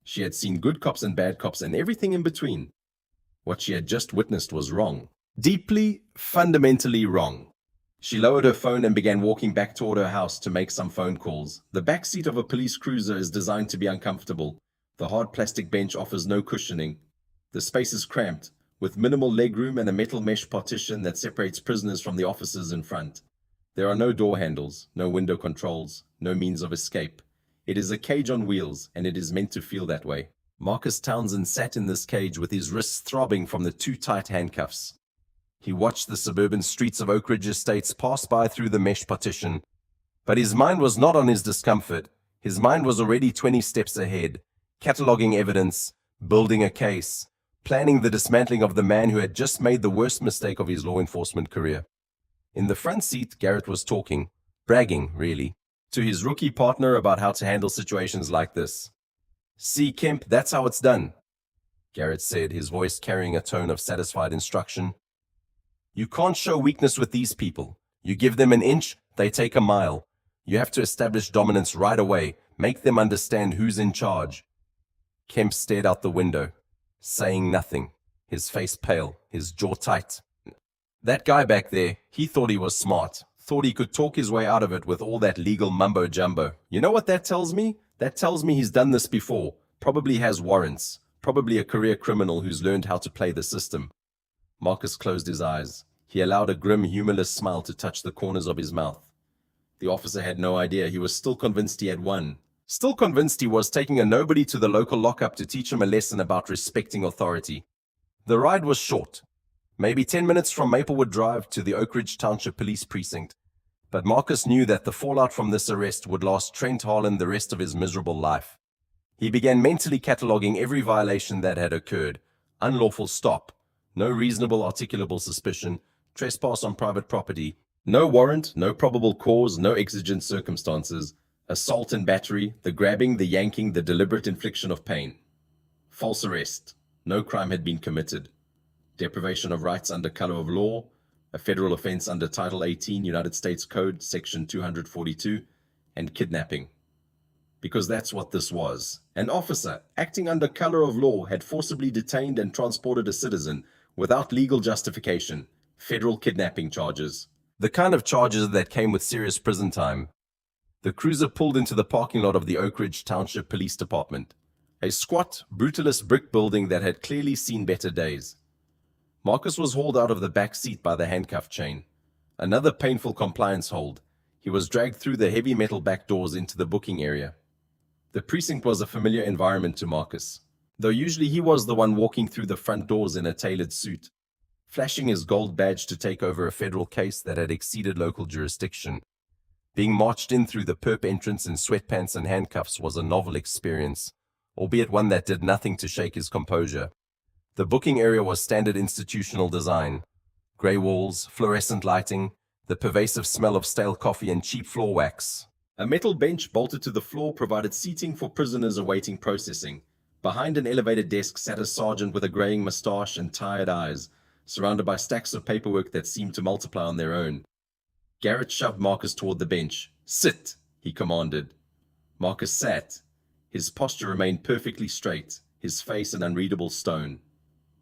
She had seen good cops and bad cops and everything in between. What she had just witnessed was wrong. Deeply, fundamentally wrong. She lowered her phone and began walking back toward her house to make some phone calls. The back seat of a police cruiser is designed to be uncomfortable. The hard plastic bench offers no cushioning. The space is cramped, with minimal legroom and a metal mesh partition that separates prisoners from the officers in front. There are no door handles, no window controls, no means of escape. It is a cage on wheels, and it is meant to feel that way. Marcus Townsend sat in this cage with his wrists throbbing from the too tight handcuffs. He watched the suburban streets of Oak Ridge Estates pass by through the mesh partition. But his mind was not on his discomfort. His mind was already 20 steps ahead, cataloging evidence, building a case, planning the dismantling of the man who had just made the worst mistake of his law enforcement career. In the front seat, Garrett was talking, bragging, really, to his rookie partner about how to handle situations like this. "See, Kemp, that's how it's done," Garrett said, his voice carrying a tone of satisfied instruction. "You can't show weakness with these people. You give them an inch, they take a mile. You have to establish dominance right away, make them understand who's in charge." Kemp stared out the window, saying nothing, his face pale, his jaw tight. "That guy back there, he thought he was smart. Thought he could talk his way out of it with all that legal mumbo-jumbo. You know what that tells me? That tells me he's done this before. Probably has warrants. Probably a career criminal who's learned how to play the system. Marcus closed his eyes. He allowed a grim, humorless smile to touch the corners of his mouth. The officer had no idea. He was still convinced he had won. Still convinced he was taking a nobody to the local lockup to teach him a lesson about respecting authority. The ride was short. Maybe 10 minutes from Maplewood Drive to the Oak Ridge Township Police Precinct. But Marcus knew that the fallout from this arrest would last Trent Harlan the rest of his miserable life. He began mentally cataloging every violation that had occurred. Unlawful stop, no reasonable articulable suspicion, trespass on private property, no warrant, no probable cause, no exigent circumstances, assault and battery, the grabbing, the yanking, the deliberate infliction of pain. False arrest, no crime had been committed. Deprivation of rights under color of law, a federal offense under Title 18 United States Code, Section 242, and kidnapping. Because that's what this was. An officer, acting under color of law, had forcibly detained and transported a citizen without legal justification. Federal kidnapping charges. The kind of charges that came with serious prison time. The cruiser pulled into the parking lot of the Oak Ridge Township Police Department. A squat, brutalist brick building that had clearly seen better days. Marcus was hauled out of the back seat by the handcuff chain. Another painful compliance hold. He was dragged through the heavy metal back doors into the booking area. The precinct was a familiar environment to Marcus, though usually he was the one walking through the front doors in a tailored suit, flashing his gold badge to take over a federal case that had exceeded local jurisdiction. Being marched in through the perp entrance in sweatpants and handcuffs was a novel experience, albeit one that did nothing to shake his composure. The booking area was standard institutional design. Grey walls, fluorescent lighting, the pervasive smell of stale coffee and cheap floor wax. A metal bench bolted to the floor provided seating for prisoners awaiting processing. Behind an elevated desk sat a sergeant with a graying mustache and tired eyes, surrounded by stacks of paperwork that seemed to multiply on their own. Garrett shoved Marcus toward the bench. "Sit," he commanded. Marcus sat. His posture remained perfectly straight, his face an unreadable stone.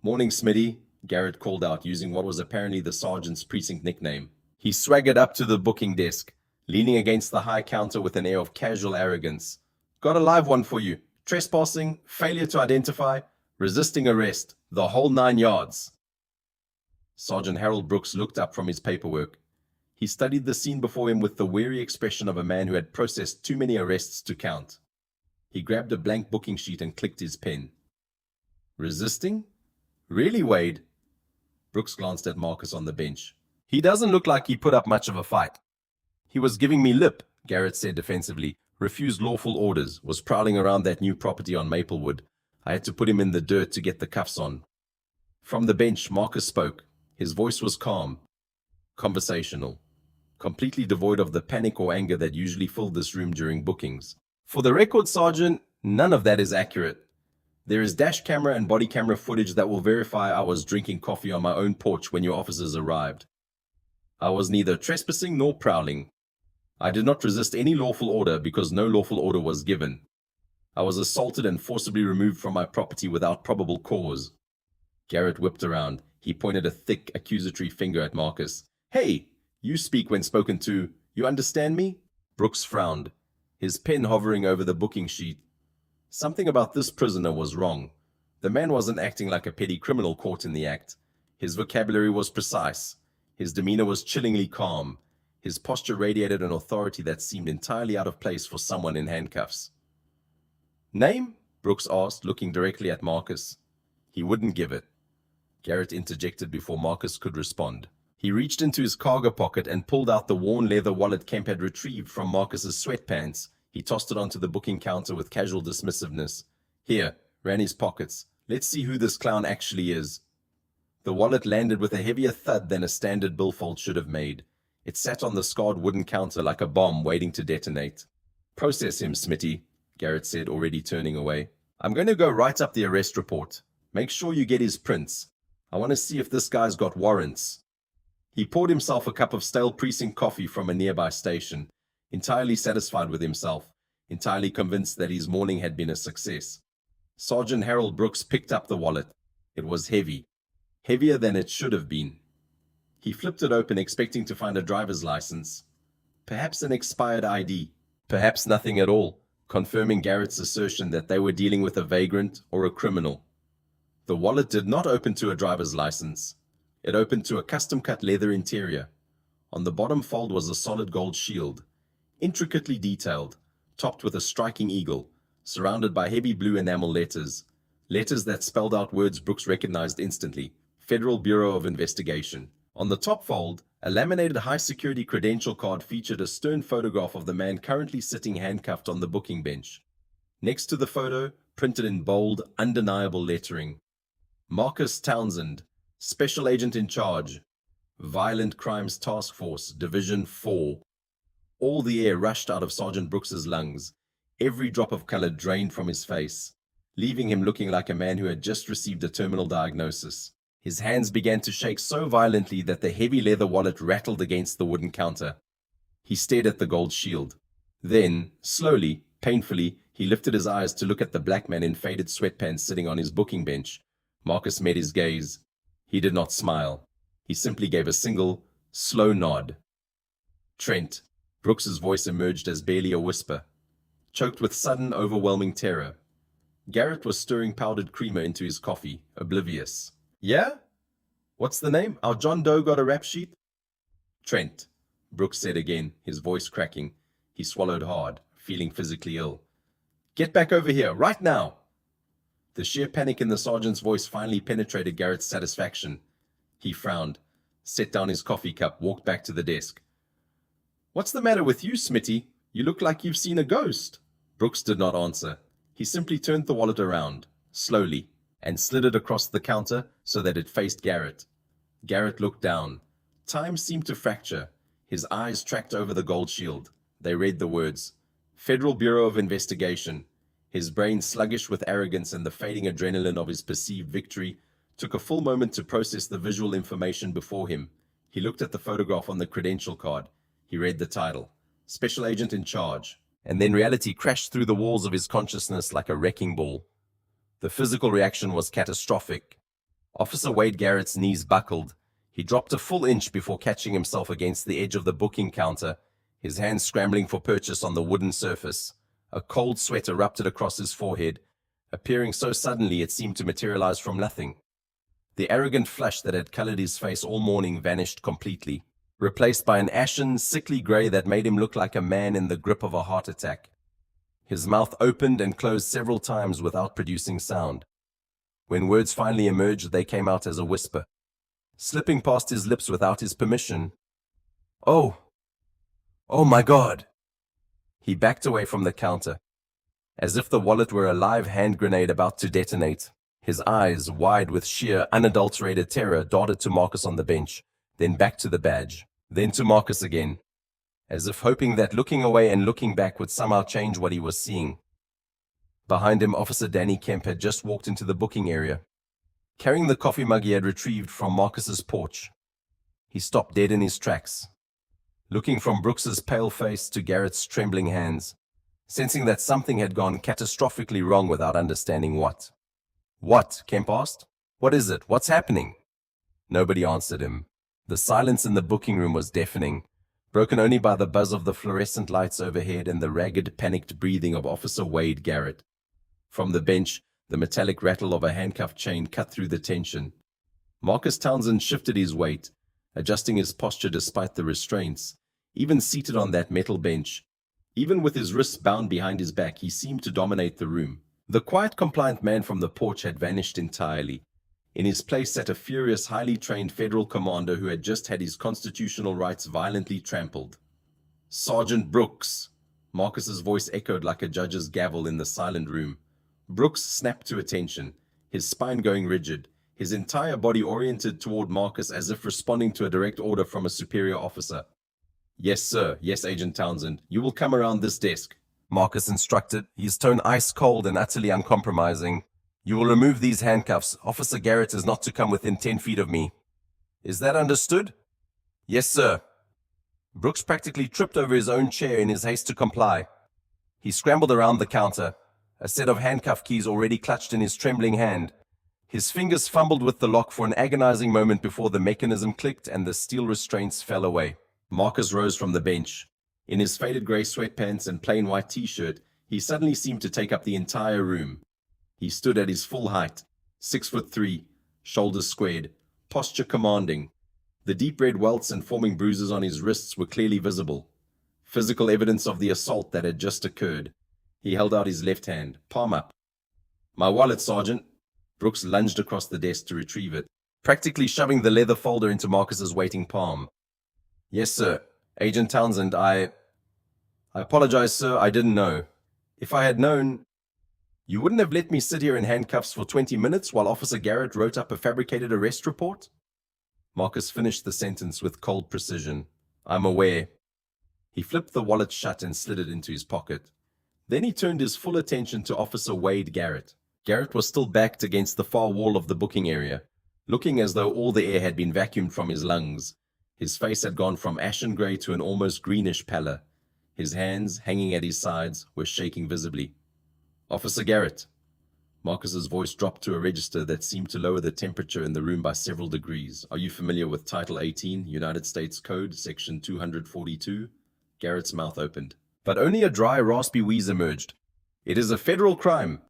"Morning, Smitty," Garrett called out, using what was apparently the sergeant's precinct nickname. He swaggered up to the booking desk, leaning against the high counter with an air of casual arrogance. "Got a live one for you. Trespassing, failure to identify, resisting arrest, the whole 9 yards. Sergeant Harold Brooks looked up from his paperwork. He studied the scene before him with the weary expression of a man who had processed too many arrests to count. He grabbed a blank booking sheet and clicked his pen. "Resisting? Really, Wade?" Brooks glanced at Marcus on the bench. "He doesn't look like he put up much of a fight." "He was giving me lip," Garrett said defensively. "Refused lawful orders, was prowling around that new property on Maplewood. I had to put him in the dirt to get the cuffs on." From the bench, Marcus spoke. His voice was calm, conversational, completely devoid of the panic or anger that usually filled this room during bookings. "For the record, Sergeant, none of that is accurate. There is dash camera and body camera footage that will verify I was drinking coffee on my own porch when your officers arrived. I was neither trespassing nor prowling. I did not resist any lawful order because no lawful order was given. I was assaulted and forcibly removed from my property without probable cause." Garrett whipped around. He pointed a thick, accusatory finger at Marcus. "Hey, you speak when spoken to. You understand me?" Brooks frowned, his pen hovering over the booking sheet. Something about this prisoner was wrong. The man wasn't acting like a petty criminal caught in the act. His vocabulary was precise. His demeanor was chillingly calm. His posture radiated an authority that seemed entirely out of place for someone in handcuffs. "Name?" Brooks asked, looking directly at Marcus. He wouldn't give it. Garrett interjected before Marcus could respond. He reached into his cargo pocket and pulled out the worn leather wallet Kemp had retrieved from Marcus's sweatpants. He tossed it onto the booking counter with casual dismissiveness. "Here," ran his pockets. "Let's see who this clown actually is." The wallet landed with a heavier thud than a standard billfold should have made. It sat on the scarred wooden counter like a bomb waiting to detonate. "Process him, Smitty," Garrett said, already turning away. "I'm going to go write up the arrest report. Make sure you get his prints. I want to see if this guy's got warrants." He poured himself a cup of stale precinct coffee from a nearby station, entirely satisfied with himself, entirely convinced that his morning had been a success. Sergeant Harold Brooks picked up the wallet. It was heavy, heavier than it should have been. He flipped it open, expecting to find a driver's license. Perhaps an expired ID. Perhaps nothing at all, confirming Garrett's assertion that they were dealing with a vagrant or a criminal. The wallet did not open to a driver's license. It opened to a custom-cut leather interior. On the bottom fold was a solid gold shield, intricately detailed, topped with a striking eagle, surrounded by heavy blue enamel letters that spelled out words Brooks recognized instantly: Federal Bureau of Investigation. On the top fold, a laminated high-security credential card featured a stern photograph of the man currently sitting handcuffed on the booking bench. Next to the photo, printed in bold, undeniable lettering: Marcus Townsend, Special Agent in Charge, Violent Crimes Task Force, Division 4. All the air rushed out of Sergeant Brooks's lungs. Every drop of color drained from his face, leaving him looking like a man who had just received a terminal diagnosis. His hands began to shake so violently that the heavy leather wallet rattled against the wooden counter. He stared at the gold shield. Then, slowly, painfully, he lifted his eyes to look at the black man in faded sweatpants sitting on his booking bench. Marcus met his gaze. He did not smile. He simply gave a single, slow nod. Trent. Brooks's voice emerged as barely a whisper, choked with sudden, overwhelming terror. Garrett was stirring powdered creamer into his coffee, oblivious. Yeah? What's the name? Our John Doe got a rap sheet? Trent, Brooks said again, his voice cracking. He swallowed hard, feeling physically ill. Get back over here, right now! The sheer panic in the sergeant's voice finally penetrated Garrett's satisfaction. He frowned, set down his coffee cup, walked back to the desk. What's the matter with you, Smitty? You look like you've seen a ghost. Brooks did not answer. He simply turned the wallet around, slowly, and slid it across the counter so that it faced Garrett. Garrett looked down. Time seemed to fracture. His eyes tracked over the gold shield. They read the words, Federal Bureau of Investigation. His brain, sluggish with arrogance and the fading adrenaline of his perceived victory, took a full moment to process the visual information before him. He looked at the photograph on the credential card. He read the title, Special Agent in Charge, and then reality crashed through the walls of his consciousness like a wrecking ball. The physical reaction was catastrophic. Officer Wade Garrett's knees buckled. He dropped a full inch before catching himself against the edge of the booking counter, his hands scrambling for purchase on the wooden surface. A cold sweat erupted across his forehead, appearing so suddenly it seemed to materialize from nothing. The arrogant flush that had colored his face all morning vanished completely, replaced by an ashen, sickly gray that made him look like a man in the grip of a heart attack. His mouth opened and closed several times without producing sound. When words finally emerged, they came out as a whisper, slipping past his lips without his permission. Oh my God! He backed away from the counter, as if the wallet were a live hand grenade about to detonate. His eyes, wide with sheer, unadulterated terror, darted to Marcus on the bench, then back to the badge, then to Marcus again, as if hoping that looking away and looking back would somehow change what he was seeing. Behind him, Officer Danny Kemp had just walked into the booking area, carrying the coffee mug he had retrieved from Marcus's porch. He stopped dead in his tracks, looking from Brooks's pale face to Garrett's trembling hands, sensing that something had gone catastrophically wrong without understanding what. What? Kemp asked. What is it? What's happening? Nobody answered him. The silence in the booking room was deafening, broken only by the buzz of the fluorescent lights overhead and the ragged, panicked breathing of Officer Wade Garrett. From the bench, the metallic rattle of a handcuff chain cut through the tension. Marcus Townsend shifted his weight, adjusting his posture despite the restraints. Even seated on that metal bench, even with his wrists bound behind his back, he seemed to dominate the room. The quiet, compliant man from the porch had vanished entirely. In his place sat a furious, highly trained federal commander who had just had his constitutional rights violently trampled. Sergeant Brooks! Marcus's voice echoed like a judge's gavel in the silent room. Brooks snapped to attention, his spine going rigid, his entire body oriented toward Marcus as if responding to a direct order from a superior officer. Yes, sir. Yes, Agent Townsend. You will come around this desk, Marcus instructed, his tone ice-cold and utterly uncompromising. You will remove these handcuffs. Officer Garrett is not to come within 10 feet of me. Is that understood? Yes, sir. Brooks practically tripped over his own chair in his haste to comply. He scrambled around the counter, a set of handcuff keys already clutched in his trembling hand. His fingers fumbled with the lock for an agonizing moment before the mechanism clicked and the steel restraints fell away. Marcus rose from the bench. In his faded grey sweatpants and plain white t-shirt, he suddenly seemed to take up the entire room. He stood at his full height, 6'3", shoulders squared, posture commanding. The deep red welts and forming bruises on his wrists were clearly visible, physical evidence of the assault that had just occurred. He held out his left hand, palm up. "My wallet, Sergeant." Brooks lunged across the desk to retrieve it, practically shoving the leather folder into Marcus's waiting palm. "Yes, sir. Agent Townsend, I apologize, sir. I didn't know. If I had known..." "You wouldn't have let me sit here in handcuffs for 20 minutes while Officer Garrett wrote up a fabricated arrest report?" Marcus finished the sentence with cold precision. "I'm aware." He flipped the wallet shut and slid it into his pocket. Then he turned his full attention to Officer Wade Garrett. Garrett was still backed against the far wall of the booking area, looking as though all the air had been vacuumed from his lungs. His face had gone from ashen grey to an almost greenish pallor. His hands, hanging at his sides, were shaking visibly. "Officer Garrett." Marcus's voice dropped to a register that seemed to lower the temperature in the room by several degrees. "Are you familiar with Title 18, United States Code, Section 242? Garrett's mouth opened, but only a dry, raspy wheeze emerged. "It is a federal crime,"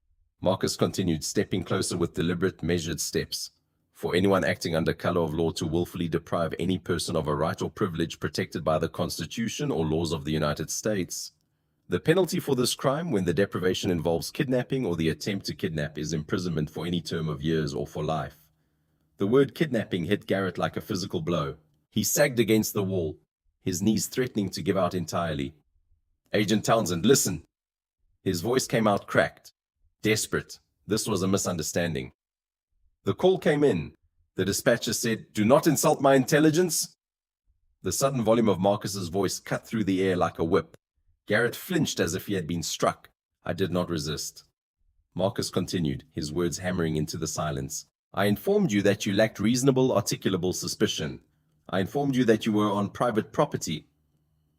Marcus continued, stepping closer with deliberate, measured steps, "for anyone acting under color of law to willfully deprive any person of a right or privilege protected by the Constitution or laws of the United States. The penalty for this crime, when the deprivation involves kidnapping or the attempt to kidnap, is imprisonment for any term of years or for life." The word kidnapping hit Garrett like a physical blow. He sagged against the wall, his knees threatening to give out entirely. "Agent Townsend, listen." His voice came out cracked, desperate. This was a misunderstanding. "The call came in. The dispatcher said, 'Do not insult my intelligence.'" The sudden volume of Marcus's voice cut through the air like a whip. Garrett flinched as if he had been struck. "I did not resist." Marcus continued, his words hammering into the silence. "I informed you that you lacked reasonable, articulable suspicion. I informed you that you were on private property.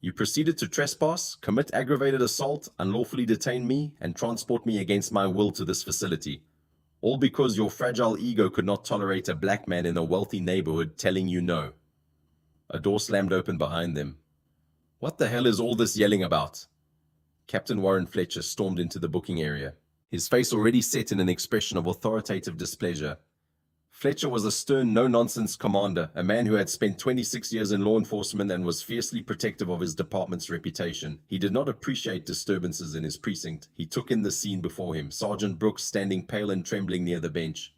You proceeded to trespass, commit aggravated assault, unlawfully detain me, and transport me against my will to this facility. All because your fragile ego could not tolerate a black man in a wealthy neighborhood telling you no." A door slammed open behind them. "What the hell is all this yelling about?" Captain Warren Fletcher stormed into the booking area, his face already set in an expression of authoritative displeasure. Fletcher was a stern, no-nonsense commander, a man who had spent 26 years in law enforcement and was fiercely protective of his department's reputation. He did not appreciate disturbances in his precinct. He took in the scene before him, Sergeant Brooks standing pale and trembling near the bench,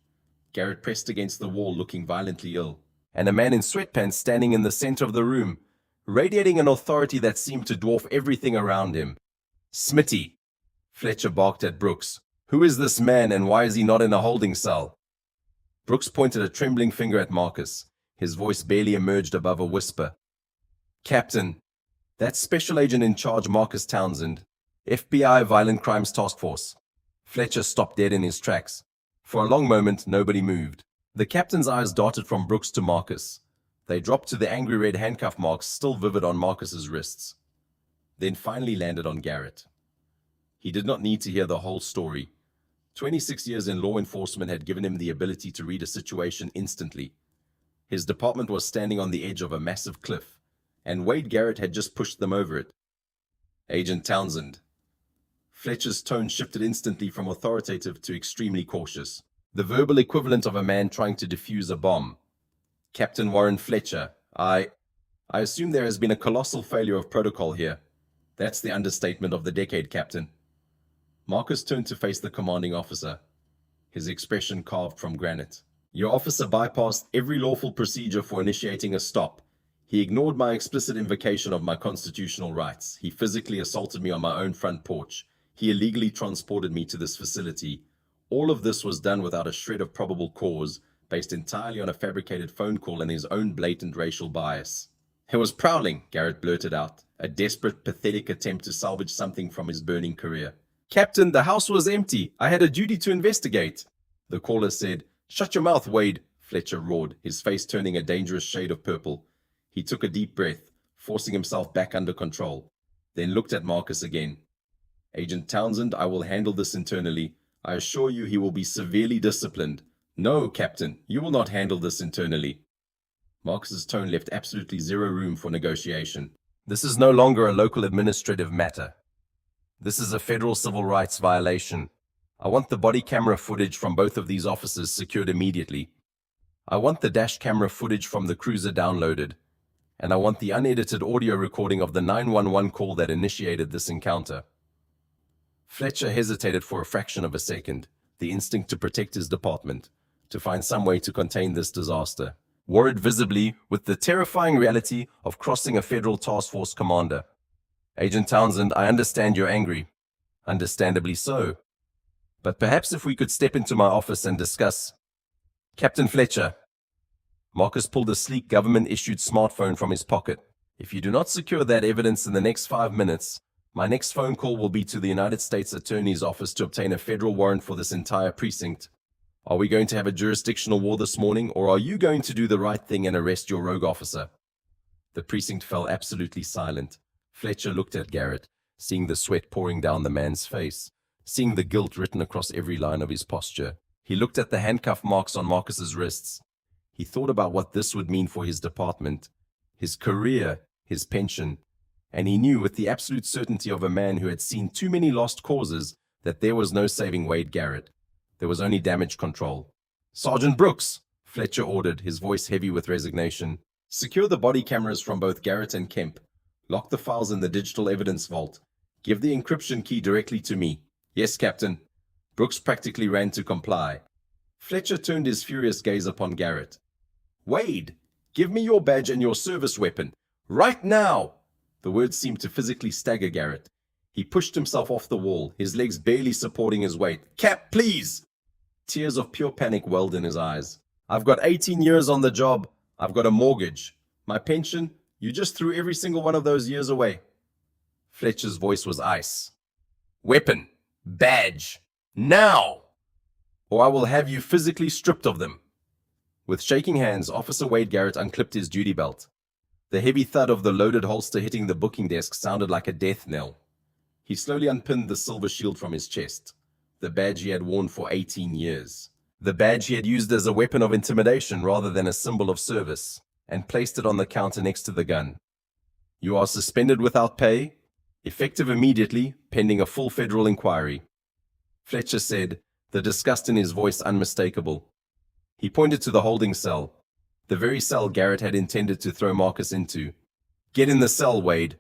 Garrett pressed against the wall looking violently ill, and a man in sweatpants standing in the center of the room, radiating an authority that seemed to dwarf everything around him. "Smitty!" Fletcher barked at Brooks. "Who is this man and why is he not in a holding cell?" Brooks pointed a trembling finger at Marcus. His voice barely emerged above a whisper. "Captain, that's Special Agent in Charge Marcus Townsend, FBI Violent Crimes Task Force." Fletcher stopped dead in his tracks. For a long moment, nobody moved. The captain's eyes darted from Brooks to Marcus. They dropped to the angry red handcuff marks still vivid on Marcus's wrists, then finally landed on Garrett. He did not need to hear the whole story. 26 years in law enforcement had given him the ability to read a situation instantly. His department was standing on the edge of a massive cliff, and Wade Garrett had just pushed them over it. "Agent Townsend." Fletcher's tone shifted instantly from authoritative to extremely cautious, the verbal equivalent of a man trying to defuse a bomb. "Captain Warren Fletcher, I assume there has been a colossal failure of protocol here. That's the understatement of the decade, Captain." Marcus turned to face the commanding officer, his expression carved from granite. "Your officer bypassed every lawful procedure for initiating a stop. He ignored my explicit invocation of my constitutional rights. He physically assaulted me on my own front porch. He illegally transported me to this facility. All of this was done without a shred of probable cause, based entirely on a fabricated phone call and his own blatant racial bias." "It was prowling," Garrett blurted out, a desperate, pathetic attempt to salvage something from his burning career. "Captain, the house was empty. I had a duty to investigate." The caller said. "Shut your mouth, Wade," Fletcher roared, his face turning a dangerous shade of purple. He took a deep breath, forcing himself back under control, then looked at Marcus again. "Agent Townsend, I will handle this internally. I assure you he will be severely disciplined, No, Captain, you will not handle this internally. Marcus's tone left absolutely zero room for negotiation. This is no longer a local administrative matter. This is a federal civil rights violation. I want the body camera footage from both of these officers secured immediately. I want the dash camera footage from the cruiser downloaded. And I want the unedited audio recording of the 911 call that initiated this encounter. Fletcher hesitated for a fraction of a second, the instinct to protect his department, to find some way to contain this disaster, worried visibly with the terrifying reality of crossing a federal task force commander. Agent Townsend, I understand you're angry. Understandably so. But perhaps if we could step into my office and discuss. Captain Fletcher. Marcus pulled a sleek government-issued smartphone from his pocket. If you do not secure that evidence in the next 5 minutes, my next phone call will be to the United States Attorney's Office to obtain a federal warrant for this entire precinct. Are we going to have a jurisdictional war this morning, or are you going to do the right thing and arrest your rogue officer? The precinct fell absolutely silent. Fletcher looked at Garrett, seeing the sweat pouring down the man's face, seeing the guilt written across every line of his posture. He looked at the handcuff marks on Marcus's wrists. He thought about what this would mean for his department, his career, his pension, and he knew with the absolute certainty of a man who had seen too many lost causes that there was no saving Wade Garrett. There was only damage control. Sergeant Brooks, Fletcher ordered, his voice heavy with resignation. Secure the body cameras from both Garrett and Kemp. Lock the files in the digital evidence vault. Give the encryption key directly to me. Yes, Captain. Brooks practically ran to comply. Fletcher turned his furious gaze upon Garrett. Wade, give me your badge and your service weapon. Right now! The words seemed to physically stagger Garrett. He pushed himself off the wall, his legs barely supporting his weight. Cap, please! Tears of pure panic welled in his eyes. I've got 18 years on the job. I've got a mortgage. My pension, you just threw every single one of those years away. Fletcher's voice was ice. Weapon, badge, now! Or I will have you physically stripped of them. With shaking hands, Officer Wade Garrett unclipped his duty belt. The heavy thud of the loaded holster hitting the booking desk sounded like a death knell. He slowly unpinned the silver shield from his chest, the badge he had worn for 18 years. The badge he had used as a weapon of intimidation rather than a symbol of service, and placed it on the counter next to the gun. You are suspended without pay, effective immediately, pending a full federal inquiry. Fletcher said, the disgust in his voice unmistakable. He pointed to the holding cell, the very cell Garrett had intended to throw Marcus into. Get in the cell, Wade.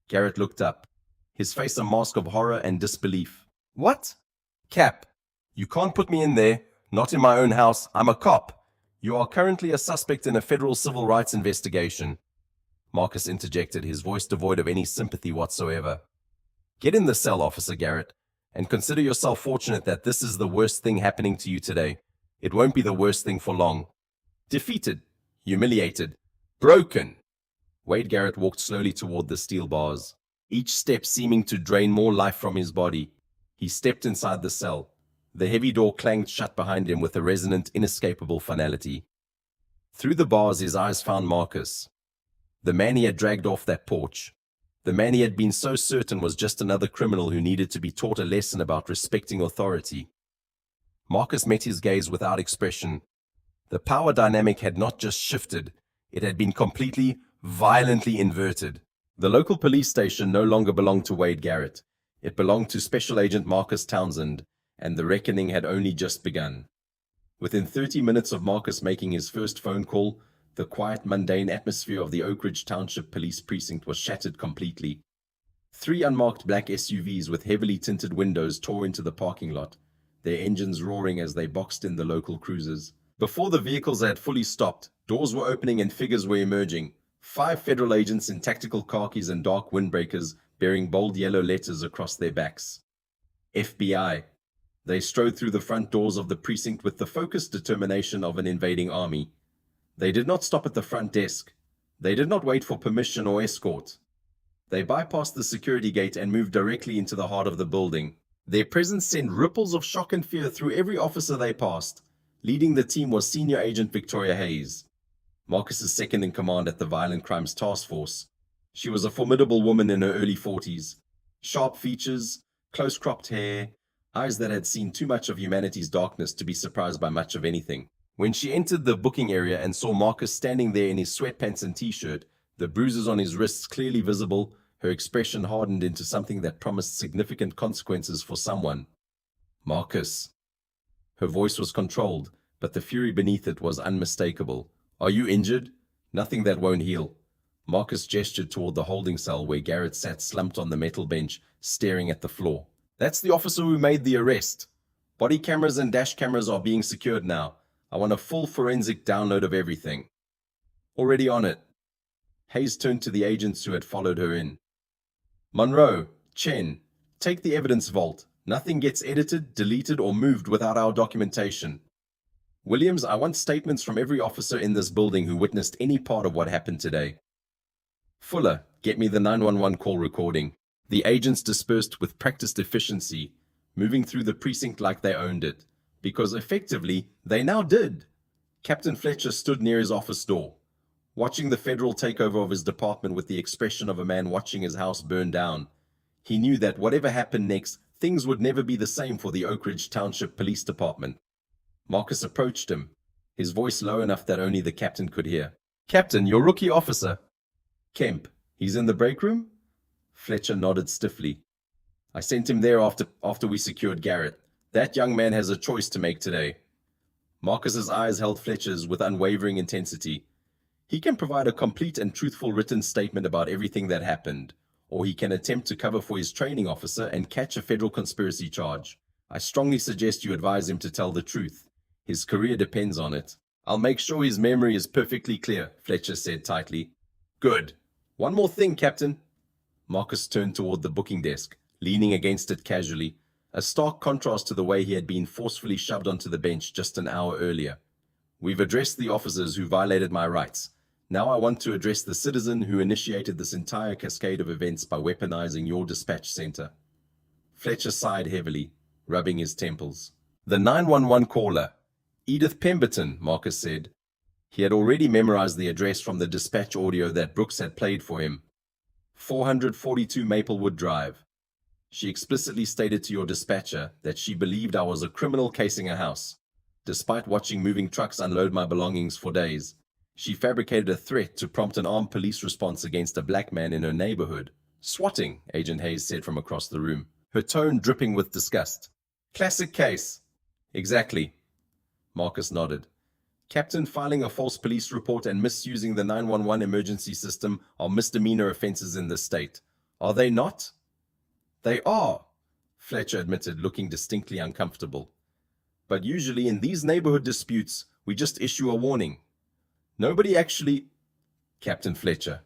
Garrett looked up, his face a mask of horror and disbelief. What? Cap, you can't put me in there, not in my own house. I'm a cop. You are currently a suspect in a federal civil rights investigation. Marcus interjected, his voice devoid of any sympathy whatsoever. Get in the cell, Officer Garrett, and consider yourself fortunate that this is the worst thing happening to you today. It won't be the worst thing for long. Defeated, humiliated, broken. Wade Garrett walked slowly toward the steel bars, each step seeming to drain more life from his body. He stepped inside the cell. The heavy door clanged shut behind him with a resonant, inescapable finality. Through the bars, his eyes found Marcus, the man he had dragged off that porch, the man he had been so certain was just another criminal who needed to be taught a lesson about respecting authority. Marcus met his gaze without expression. The power dynamic had not just shifted, it had been completely, violently inverted. The local police station no longer belonged to Wade Garrett. It belonged to Special Agent Marcus Townsend, and the reckoning had only just begun. Within 30 minutes of Marcus making his first phone call, the quiet, mundane atmosphere of the Oak Ridge Township Police Precinct was shattered completely. 3 unmarked black SUVs with heavily tinted windows tore into the parking lot, their engines roaring as they boxed in the local cruisers. Before the vehicles had fully stopped, doors were opening and figures were emerging. 5 federal agents in tactical khakis and dark windbreakers bearing bold yellow letters across their backs. FBI. They strode through the front doors of the precinct with the focused determination of an invading army. They did not stop at the front desk. They did not wait for permission or escort. They bypassed the security gate and moved directly into the heart of the building. Their presence sent ripples of shock and fear through every officer they passed. Leading the team was Senior Agent Victoria Hayes, Marcus's second-in-command at the Violent Crimes Task Force. She was a formidable woman in her early 40s. Sharp features, close-cropped hair, eyes that had seen too much of humanity's darkness to be surprised by much of anything. When she entered the booking area and saw Marcus standing there in his sweatpants and t-shirt, the bruises on his wrists clearly visible, her expression hardened into something that promised significant consequences for someone. Marcus. Her voice was controlled, but the fury beneath it was unmistakable. Are you injured? Nothing that won't heal. Marcus gestured toward the holding cell where Garrett sat slumped on the metal bench, staring at the floor. That's the officer who made the arrest. Body cameras and dash cameras are being secured now. I want a full forensic download of everything. Already on it. Hayes turned to the agents who had followed her in. Monroe, Chen, take the evidence vault. Nothing gets edited, deleted, or moved without our documentation. Williams, I want statements from every officer in this building who witnessed any part of what happened today. Fuller, get me the 911 call recording. The agents dispersed with practiced efficiency, moving through the precinct like they owned it, because effectively, they now did. Captain Fletcher stood near his office door, watching the federal takeover of his department with the expression of a man watching his house burn down. He knew that whatever happened next, things would never be the same for the Oak Ridge Township Police Department. Marcus approached him, his voice low enough that only the captain could hear. Captain, your rookie officer. Kemp, he's in the break room? Fletcher nodded stiffly. I sent him there after we secured Garrett. That young man has a choice to make today. Marcus's eyes held Fletcher's with unwavering intensity. He can provide a complete and truthful written statement about everything that happened, or he can attempt to cover for his training officer and catch a federal conspiracy charge. I strongly suggest you advise him to tell the truth. His career depends on it. I'll make sure his memory is perfectly clear, Fletcher said tightly. Good. One more thing, Captain. Marcus turned toward the booking desk, leaning against it casually, a stark contrast to the way he had been forcefully shoved onto the bench just an hour earlier. We've addressed the officers who violated my rights. Now I want to address the citizen who initiated this entire cascade of events by weaponizing your dispatch center. Fletcher sighed heavily, rubbing his temples. The 911 caller. Edith Pemberton, Marcus said. He had already memorized the address from the dispatch audio that Brooks had played for him. 442 Maplewood Drive. She explicitly stated to your dispatcher that she believed I was a criminal casing a house. Despite watching moving trucks unload my belongings for days, she fabricated a threat to prompt an armed police response against a black man in her neighborhood. Swatting, Agent Hayes said from across the room, her tone dripping with disgust. Classic case. Exactly. Marcus nodded. Captain, filing a false police report and misusing the 911 emergency system are misdemeanor offenses in this state. Are they not? They are, Fletcher admitted, looking distinctly uncomfortable. But usually in these neighborhood disputes, we just issue a warning. Nobody actually... Captain Fletcher.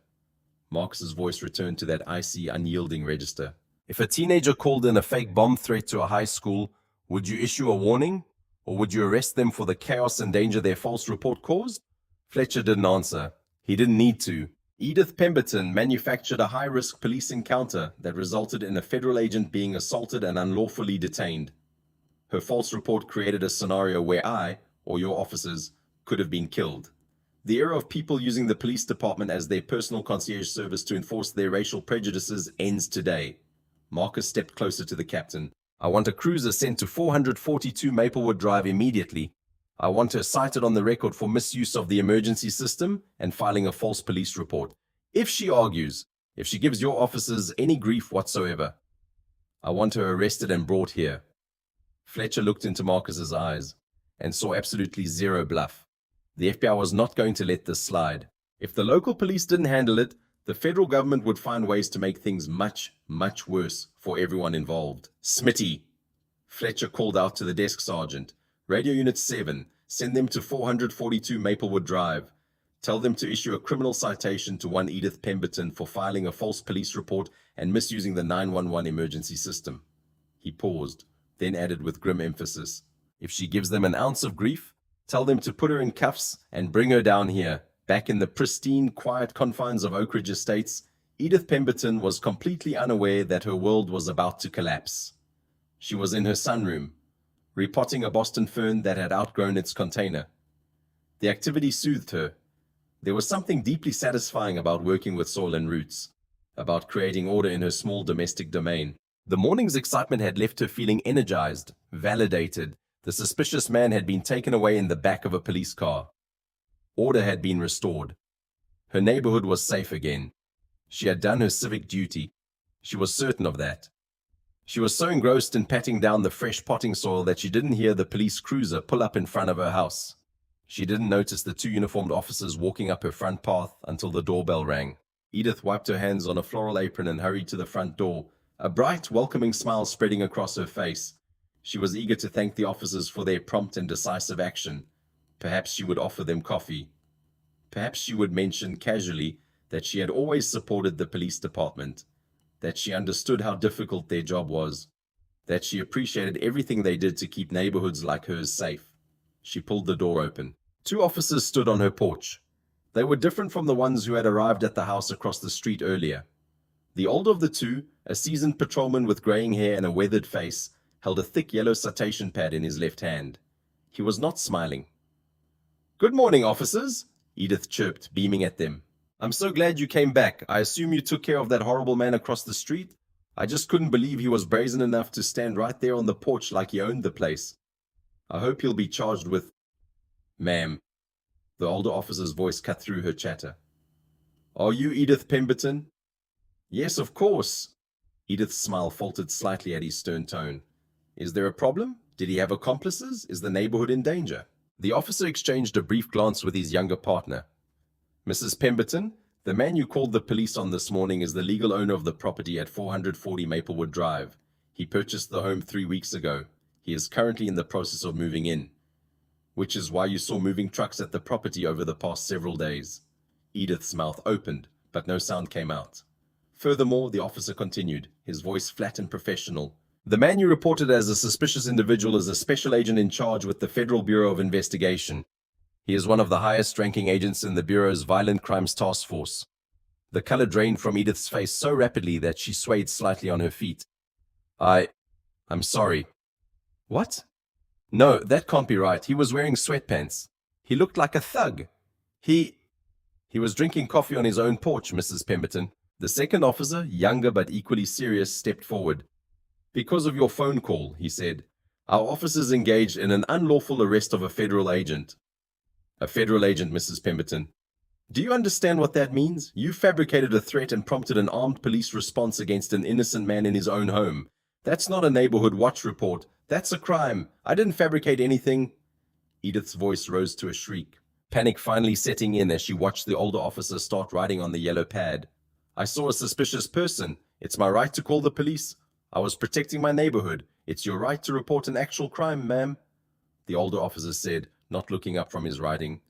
Marcus's voice returned to that icy, unyielding register. If a teenager called in a fake bomb threat to a high school, would you issue a warning? Or would you arrest them for the chaos and danger their false report caused? Fletcher didn't answer. He didn't need to. Edith Pemberton manufactured a high-risk police encounter that resulted in a federal agent being assaulted and unlawfully detained. Her false report created a scenario where I, or your officers, could have been killed. The era of people using the police department as their personal concierge service to enforce their racial prejudices ends today. Marcus stepped closer to the captain. I want a cruiser sent to 442 Maplewood Drive immediately. I want her cited on the record for misuse of the emergency system and filing a false police report. If she argues, if she gives your officers any grief whatsoever, I want her arrested and brought here. Fletcher looked into Marcus's eyes and saw absolutely zero bluff. The FBI was not going to let this slide. If the local police didn't handle it, the federal government would find ways to make things much, much worse for everyone involved. Smitty, Fletcher called out to the desk sergeant. Radio Unit 7, send them to 442 Maplewood Drive. Tell them to issue a criminal citation to one Edith Pemberton for filing a false police report and misusing the 911 emergency system. He paused, then added with grim emphasis. If she gives them an ounce of grief, tell them to put her in cuffs and bring her down here. Back in the pristine, quiet confines of Oak Ridge Estates, Edith Pemberton was completely unaware that her world was about to collapse. She was in her sunroom, repotting a Boston fern that had outgrown its container. The activity soothed her. There was something deeply satisfying about working with soil and roots, about creating order in her small domestic domain. The morning's excitement had left her feeling energized, validated. The suspicious man had been taken away in the back of a police car. Order had been restored. Her neighborhood was safe again. She had done her civic duty. She was certain of that. She was so engrossed in patting down the fresh potting soil that she didn't hear the police cruiser pull up in front of her house. She didn't notice the two uniformed officers walking up her front path until the doorbell rang. Edith wiped her hands on a floral apron and hurried to the front door, a bright, welcoming smile spreading across her face. She was eager to thank the officers for their prompt and decisive action. Perhaps she would offer them coffee. Perhaps she would mention casually that she had always supported the police department, that she understood how difficult their job was, that she appreciated everything they did to keep neighborhoods like hers safe. She pulled the door open. Two officers stood on her porch. They were different from the ones who had arrived at the house across the street earlier. The older of the two, a seasoned patrolman with graying hair and a weathered face, held a thick yellow citation pad in his left hand. He was not smiling. "Good morning, officers," Edith chirped, beaming at them. "I'm so glad you came back. I assume you took care of that horrible man across the street? I just couldn't believe he was brazen enough to stand right there on the porch like he owned the place. I hope he'll be charged with—" "Ma'am." The older officer's voice cut through her chatter. "Are you Edith Pemberton?" "Yes, of course." Edith's smile faltered slightly at his stern tone. "Is there a problem? Did he have accomplices? Is the neighborhood in danger?" The officer exchanged a brief glance with his younger partner. "Mrs. Pemberton, the man you called the police on this morning is the legal owner of the property at 440 Maplewood Drive. He purchased the home 3 weeks ago. He is currently in the process of moving in, which is why you saw moving trucks at the property over the past several days." Edith's mouth opened, but no sound came out. Furthermore, the officer continued, his voice flat and professional. "The man you reported as a suspicious individual is a special agent in charge with the Federal Bureau of Investigation. He is one of the highest-ranking agents in the Bureau's Violent Crimes Task Force." The color drained from Edith's face so rapidly that she swayed slightly on her feet. I'm sorry." "What?" "No, that can't be right. He was wearing sweatpants. He looked like a thug. He was drinking coffee on his own porch, Mrs. Pemberton." The second officer, younger but equally serious, stepped forward. "Because of your phone call," he said, "our officers engaged in an unlawful arrest of a federal agent." "A federal agent, Mrs. Pemberton. Do you understand what that means? You fabricated a threat and prompted an armed police response against an innocent man in his own home. That's not a neighborhood watch report. That's a crime. I didn't fabricate anything." Edith's voice rose to a shriek, panic finally setting in as she watched the older officer start writing on the yellow pad. "I saw a suspicious person. It's my right to call the police. I was protecting my neighborhood. It's your right to report an actual crime, ma'am," the older officer said, not looking up from his writing.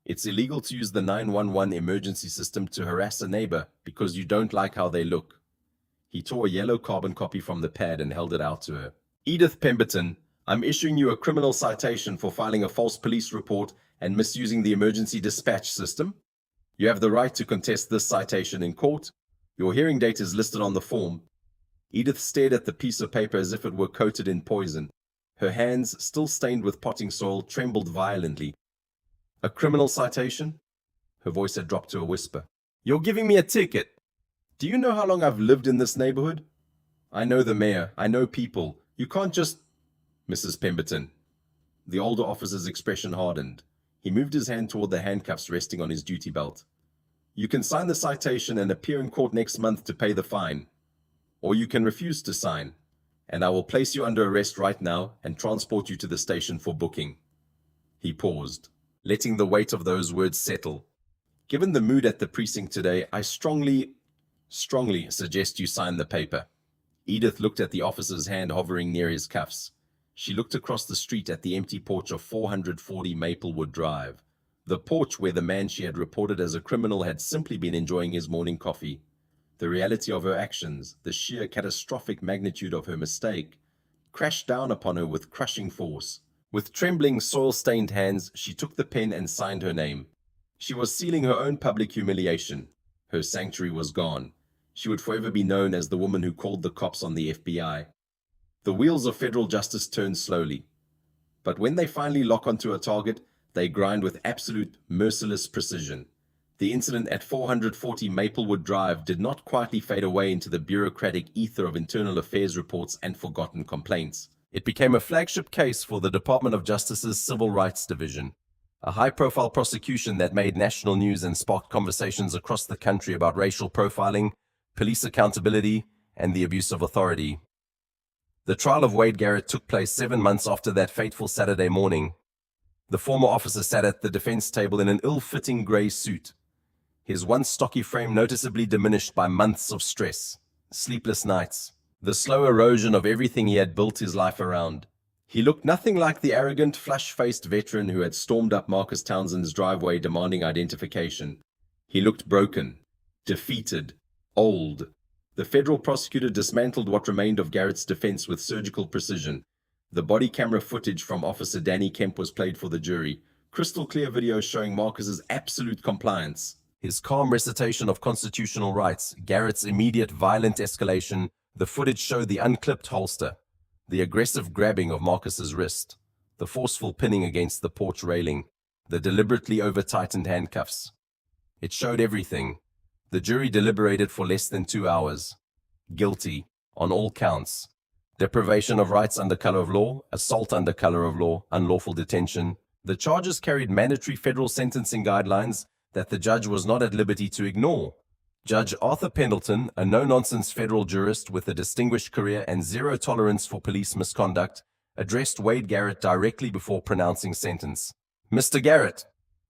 "It's illegal to use the 911 emergency system to harass a neighbor because you don't like how they look." He tore a yellow carbon copy from the pad and held it out to her. "Edith Pemberton, I'm issuing you a criminal citation for filing a false police report and misusing the emergency dispatch system. You have the right to contest this citation in court. Your hearing date is listed on the form." Edith stared at the piece of paper as if it were coated in poison. Her hands, still stained with potting soil, trembled violently. "A criminal citation?" Her voice had dropped to a whisper. "You're giving me a ticket. Do you know how long I've lived in this neighborhood? I know the mayor. I know people. You can't just—" "Mrs. Pemberton." The older officer's expression hardened. He moved his hand toward the handcuffs resting on his duty belt. "You can sign the citation and appear in court next month to pay the fine. Or you can refuse to sign, and I will place you under arrest right now and transport you to the station for booking." He paused, letting the weight of those words settle. "Given the mood at the precinct today, I strongly suggest you sign the paper." Edith looked at the officer's hand hovering near his cuffs. She looked across the street at the empty porch of 440 Maplewood Drive, the porch where the man she had reported as a criminal had simply been enjoying his morning coffee. The reality of her actions, the sheer catastrophic magnitude of her mistake, crashed down upon her with crushing force. With trembling, soil-stained hands, she took the pen and signed her name. She was sealing her own public humiliation. Her sanctuary was gone. She would forever be known as the woman who called the cops on the FBI. The wheels of federal justice turn slowly. But when they finally lock onto a target, they grind with absolute, merciless precision. The incident at 440 Maplewood Drive did not quietly fade away into the bureaucratic ether of internal affairs reports and forgotten complaints. It became a flagship case for the Department of Justice's Civil Rights Division, a high-profile prosecution that made national news and sparked conversations across the country about racial profiling, police accountability, and the abuse of authority. The trial of Wade Garrett took place 7 months after that fateful Saturday morning. The former officer sat at the defense table in an ill-fitting gray suit, his once stocky frame noticeably diminished by months of stress, sleepless nights, the slow erosion of everything he had built his life around. He looked nothing like the arrogant, flush-faced veteran who had stormed up Marcus Townsend's driveway demanding identification. He looked broken, defeated, old. The federal prosecutor dismantled what remained of Garrett's defense with surgical precision. The body camera footage from Officer Danny Kemp was played for the jury, crystal clear video showing Marcus's absolute compliance. His calm recitation of constitutional rights, Garrett's immediate violent escalation. The footage showed the unclipped holster, the aggressive grabbing of Marcus's wrist, the forceful pinning against the porch railing, the deliberately over-tightened handcuffs. It showed everything. The jury deliberated for less than 2 hours. Guilty, on all counts. Deprivation of rights under color of law, assault under color of law, unlawful detention. The charges carried mandatory federal sentencing guidelines that the judge was not at liberty to ignore. Judge Arthur Pendleton, a no-nonsense federal jurist with a distinguished career and zero tolerance for police misconduct, addressed Wade Garrett directly before pronouncing sentence. "Mr. Garrett,"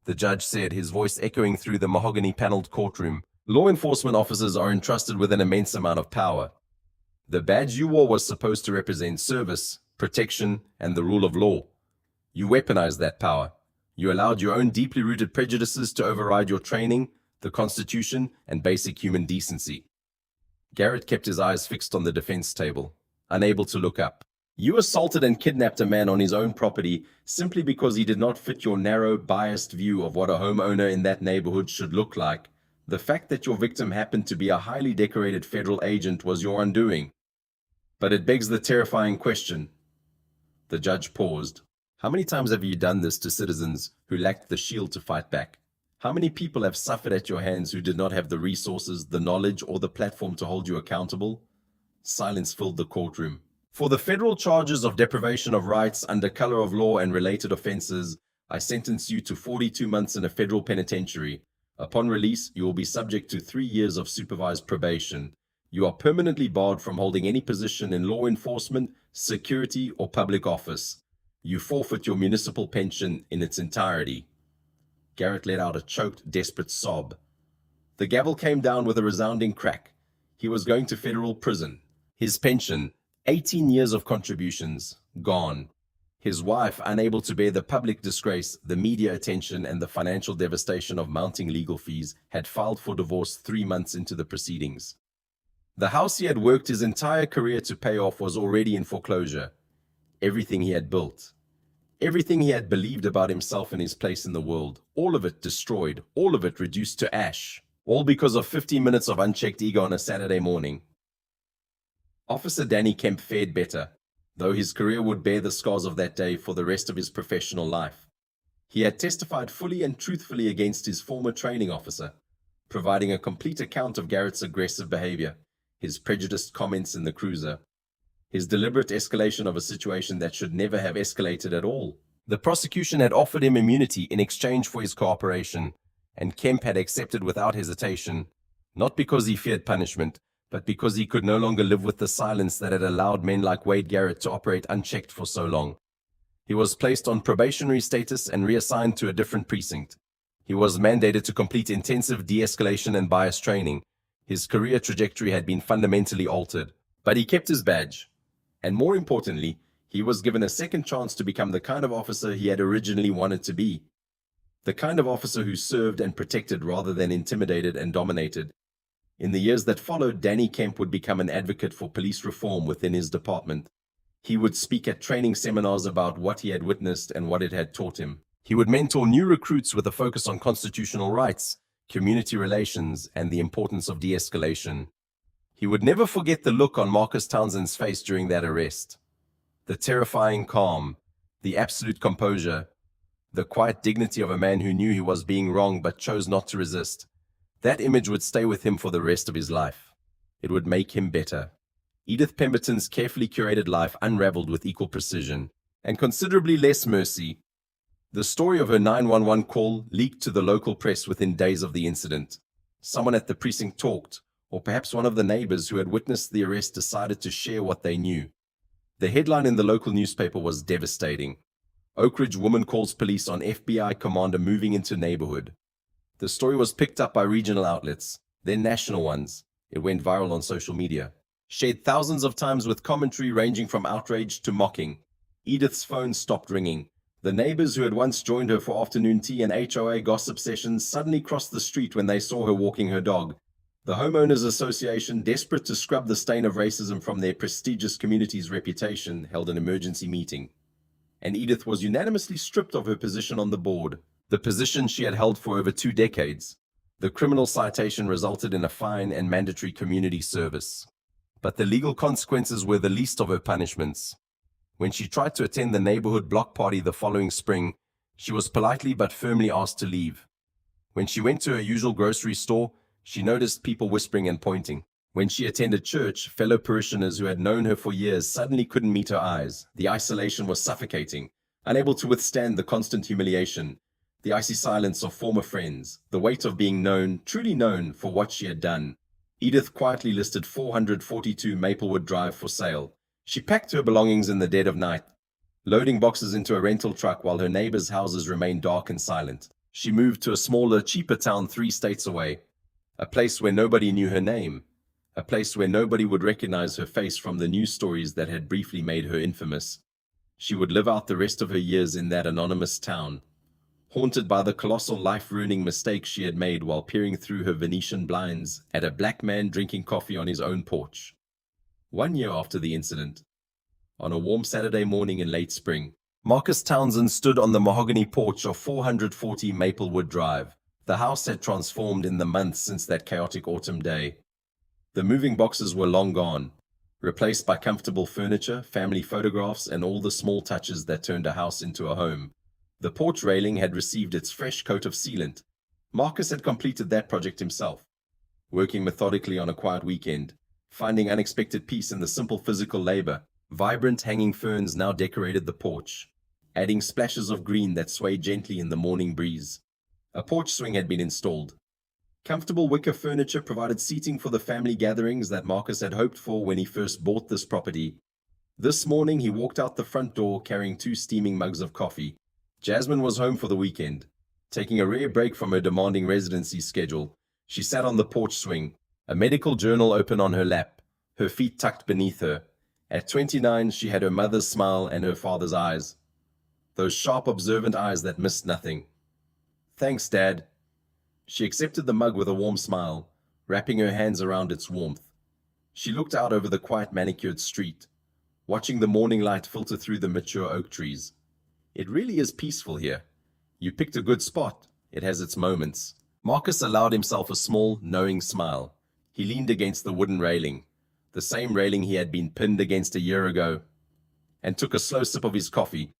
the judge said, his voice echoing through the mahogany-paneled courtroom, "law enforcement officers are entrusted with an immense amount of power. The badge you wore was supposed to represent service, protection, and the rule of law. You weaponized that power. You allowed your own deeply rooted prejudices to override your training, the Constitution, and basic human decency." Garrett kept his eyes fixed on the defense table, unable to look up. "You assaulted and kidnapped a man on his own property simply because he did not fit your narrow, biased view of what a homeowner in that neighborhood should look like. The fact that your victim happened to be a highly decorated federal agent was your undoing. But it begs the terrifying question." The judge paused. "How many times have you done this to citizens who lacked the shield to fight back? How many people have suffered at your hands who did not have the resources, the knowledge, or the platform to hold you accountable?" Silence filled the courtroom. "For the federal charges of deprivation of rights under color of law and related offenses, I sentence you to 42 months in a federal penitentiary. Upon release, you will be subject to 3 years of supervised probation. You are permanently barred from holding any position in law enforcement, security, or public office. You forfeit your municipal pension in its entirety." Garrett let out a choked, desperate sob. The gavel came down with a resounding crack. He was going to federal prison. His pension, 18 years of contributions, gone. His wife, unable to bear the public disgrace, the media attention, and the financial devastation of mounting legal fees, had filed for divorce 3 months into the proceedings. The house he had worked his entire career to pay off was already in foreclosure. Everything he had built, everything he had believed about himself and his place in the world, all of it destroyed, all of it reduced to ash, all because of 15 minutes of unchecked ego on a Saturday morning. Officer Danny Kemp fared better, though his career would bear the scars of that day for the rest of his professional life. He had testified fully and truthfully against his former training officer, providing a complete account of Garrett's aggressive behavior, his prejudiced comments in the cruiser, his deliberate escalation of a situation that should never have escalated at all. The prosecution had offered him immunity in exchange for his cooperation, and Kemp had accepted without hesitation, not because he feared punishment, but because he could no longer live with the silence that had allowed men like Wade Garrett to operate unchecked for so long. He was placed on probationary status and reassigned to a different precinct. He was mandated to complete intensive de-escalation and bias training. His career trajectory had been fundamentally altered, but he kept his badge. And more importantly, he was given a second chance to become the kind of officer he had originally wanted to be. The kind of officer who served and protected rather than intimidated and dominated. In the years that followed, Danny Kemp would become an advocate for police reform within his department. He would speak at training seminars about what he had witnessed and what it had taught him. He would mentor new recruits with a focus on constitutional rights, community relations, and the importance of de-escalation. He would never forget the look on Marcus Townsend's face during that arrest. The terrifying calm, the absolute composure, The quiet dignity of a man who knew he was being wrong but chose not to resist. That image would stay with him for the rest of his life. It would make him better. Edith Pemberton's carefully curated life unraveled with equal precision and considerably less mercy. The story of her 911 call leaked to the local press within days of the incident. Someone at the precinct talked, or perhaps one of the neighbors who had witnessed the arrest decided to share what they knew. The headline in the local newspaper was devastating. Oak Ridge woman calls police on FBI commander moving into neighborhood. The story was picked up by regional outlets, then national ones. It went viral on social media, shared thousands of times with commentary ranging from outrage to mocking. Edith's phone stopped ringing. The neighbors who had once joined her for afternoon tea and HOA gossip sessions suddenly crossed the street when they saw her walking her dog. The Homeowners Association, desperate to scrub the stain of racism from their prestigious community's reputation, held an emergency meeting. And Edith was unanimously stripped of her position on the board, the position she had held for over 2 decades. The criminal citation resulted in a fine and mandatory community service. But the legal consequences were the least of her punishments. When she tried to attend the neighborhood block party the following spring, she was politely but firmly asked to leave. When she went to her usual grocery store, she noticed people whispering and pointing. When she attended church, fellow parishioners who had known her for years suddenly couldn't meet her eyes. The isolation was suffocating, unable to withstand the constant humiliation, the icy silence of former friends, the weight of being known, truly known, for what she had done. Edith quietly listed 442 Maplewood Drive for sale. She packed her belongings in the dead of night, loading boxes into a rental truck while her neighbors' houses remained dark and silent. She moved to a smaller, cheaper town 3 states away, a place where nobody knew her name, a place where nobody would recognize her face from the news stories that had briefly made her infamous. She would live out the rest of her years in that anonymous town, haunted by the colossal life-ruining mistakes she had made while peering through her Venetian blinds at a black man drinking coffee on his own porch. 1 year after the incident, on a warm Saturday morning in late spring, Marcus Townsend stood on the mahogany porch of 440 Maplewood Drive. The house had transformed in the months since that chaotic autumn day. The moving boxes were long gone, replaced by comfortable furniture, family photographs, and all the small touches that turned a house into a home. The porch railing had received its fresh coat of sealant. Marcus had completed that project himself, working methodically on a quiet weekend, finding unexpected peace in the simple physical labor. Vibrant hanging ferns now decorated the porch, adding splashes of green that swayed gently in the morning breeze. A porch swing had been installed. Comfortable wicker furniture provided seating for the family gatherings that Marcus had hoped for when he first bought this property. This morning he walked out the front door carrying 2 steaming mugs of coffee. Jasmine was home for the weekend, taking a rare break from her demanding residency schedule. She sat on the porch swing, a medical journal open on her lap, her feet tucked beneath her. At 29, she had her mother's smile and her father's eyes, those sharp, observant eyes that missed nothing. "Thanks, Dad." She accepted the mug with a warm smile, wrapping her hands around its warmth. She looked out over the quiet manicured street, watching the morning light filter through the mature oak trees. "It really is peaceful here. You picked a good spot. It has its moments." Marcus allowed himself a small, knowing smile. He leaned against the wooden railing, the same railing he had been pinned against a year ago, and took a slow sip of his coffee.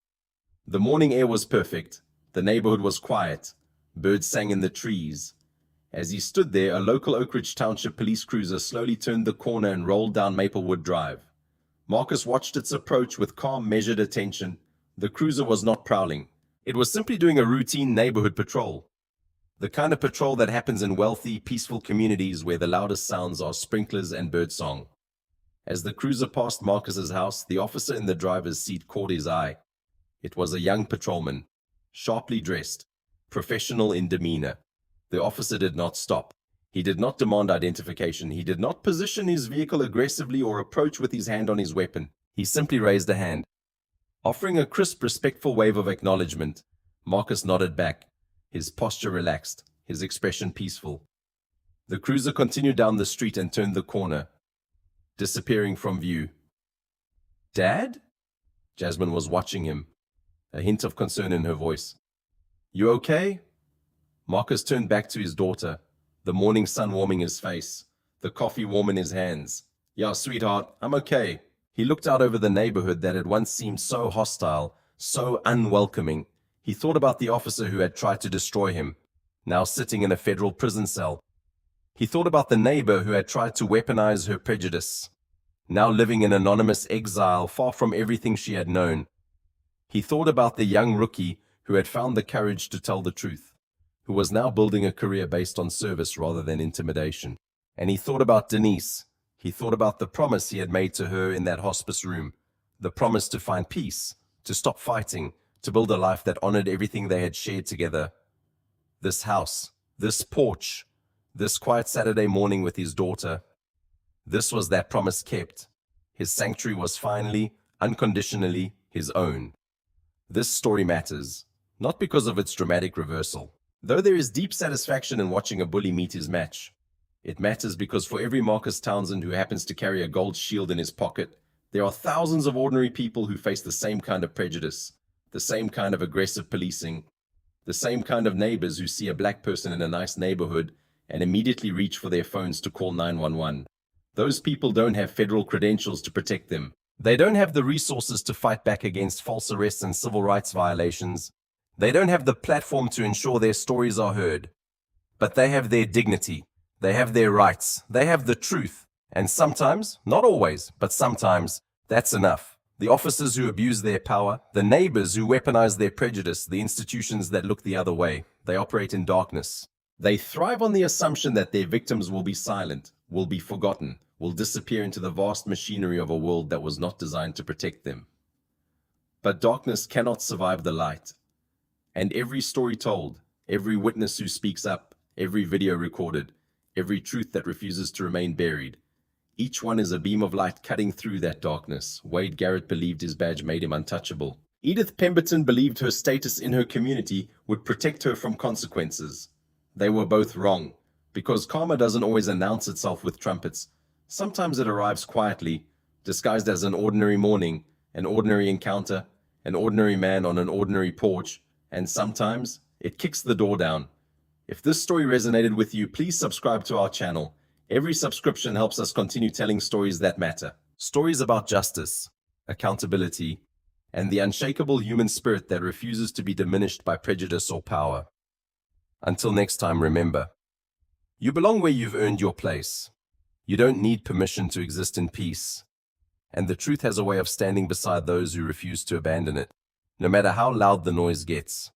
The morning air was perfect. The neighborhood was quiet. Birds sang in the trees. As he stood there, a local Oak Ridge Township police cruiser slowly turned the corner and rolled down Maplewood Drive. Marcus watched its approach with calm, measured attention. The cruiser was not prowling. It was simply doing a routine neighborhood patrol. The kind of patrol that happens in wealthy, peaceful communities where the loudest sounds are sprinklers and birdsong. As the cruiser passed Marcus's house, the officer in the driver's seat caught his eye. It was a young patrolman, sharply dressed, professional in demeanor. The officer did not stop. He did not demand identification. He did not position his vehicle aggressively or approach with his hand on his weapon. He simply raised a hand, offering a crisp, respectful wave of acknowledgement. Marcus nodded back, his posture relaxed, his expression peaceful. The cruiser continued down the street and turned the corner, disappearing from view. "Dad?" Jasmine was watching him, a hint of concern in her voice. "You okay?" Marcus turned back to his daughter, the morning sun warming his face, the coffee warm in his hands. "Yeah, sweetheart, I'm okay." He looked out over the neighborhood that had once seemed so hostile, so unwelcoming. He thought about the officer who had tried to destroy him, now sitting in a federal prison cell. He thought about the neighbor who had tried to weaponize her prejudice, now living in anonymous exile far from everything she had known. He thought about the young rookie who had found the courage to tell the truth, who was now building a career based on service rather than intimidation. And he thought about Denise. He thought about the promise he had made to her in that hospice room, the promise to find peace, to stop fighting, to build a life that honored everything they had shared together. This house, this porch, this quiet Saturday morning with his daughter. This was that promise kept. His sanctuary was finally, unconditionally, his own. This story matters, not because of its dramatic reversal. Though there is deep satisfaction in watching a bully meet his match, it matters because for every Marcus Townsend who happens to carry a gold shield in his pocket, there are thousands of ordinary people who face the same kind of prejudice, the same kind of aggressive policing, the same kind of neighbors who see a black person in a nice neighborhood and immediately reach for their phones to call 911. Those people don't have federal credentials to protect them. They don't have the resources to fight back against false arrests and civil rights violations. They don't have the platform to ensure their stories are heard. But they have their dignity. They have their rights. They have the truth. And sometimes, not always, but sometimes, that's enough. The officers who abuse their power, the neighbors who weaponize their prejudice, the institutions that look the other way, they operate in darkness. They thrive on the assumption that their victims will be silent, will be forgotten, will disappear into the vast machinery of a world that was not designed to protect them. But darkness cannot survive the light. And every story told, every witness who speaks up, every video recorded, every truth that refuses to remain buried, each one is a beam of light cutting through that darkness. Wade Garrett believed his badge made him untouchable. Edith Pemberton believed her status in her community would protect her from consequences. They were both wrong, because karma doesn't always announce itself with trumpets. Sometimes it arrives quietly, disguised as an ordinary morning, an ordinary encounter, an ordinary man on an ordinary porch, and sometimes it kicks the door down. If this story resonated with you, please subscribe to our channel. Every subscription helps us continue telling stories that matter. Stories about justice, accountability, and the unshakable human spirit that refuses to be diminished by prejudice or power. Until next time, remember, you belong where you've earned your place. You don't need permission to exist in peace. And the truth has a way of standing beside those who refuse to abandon it, no matter how loud the noise gets.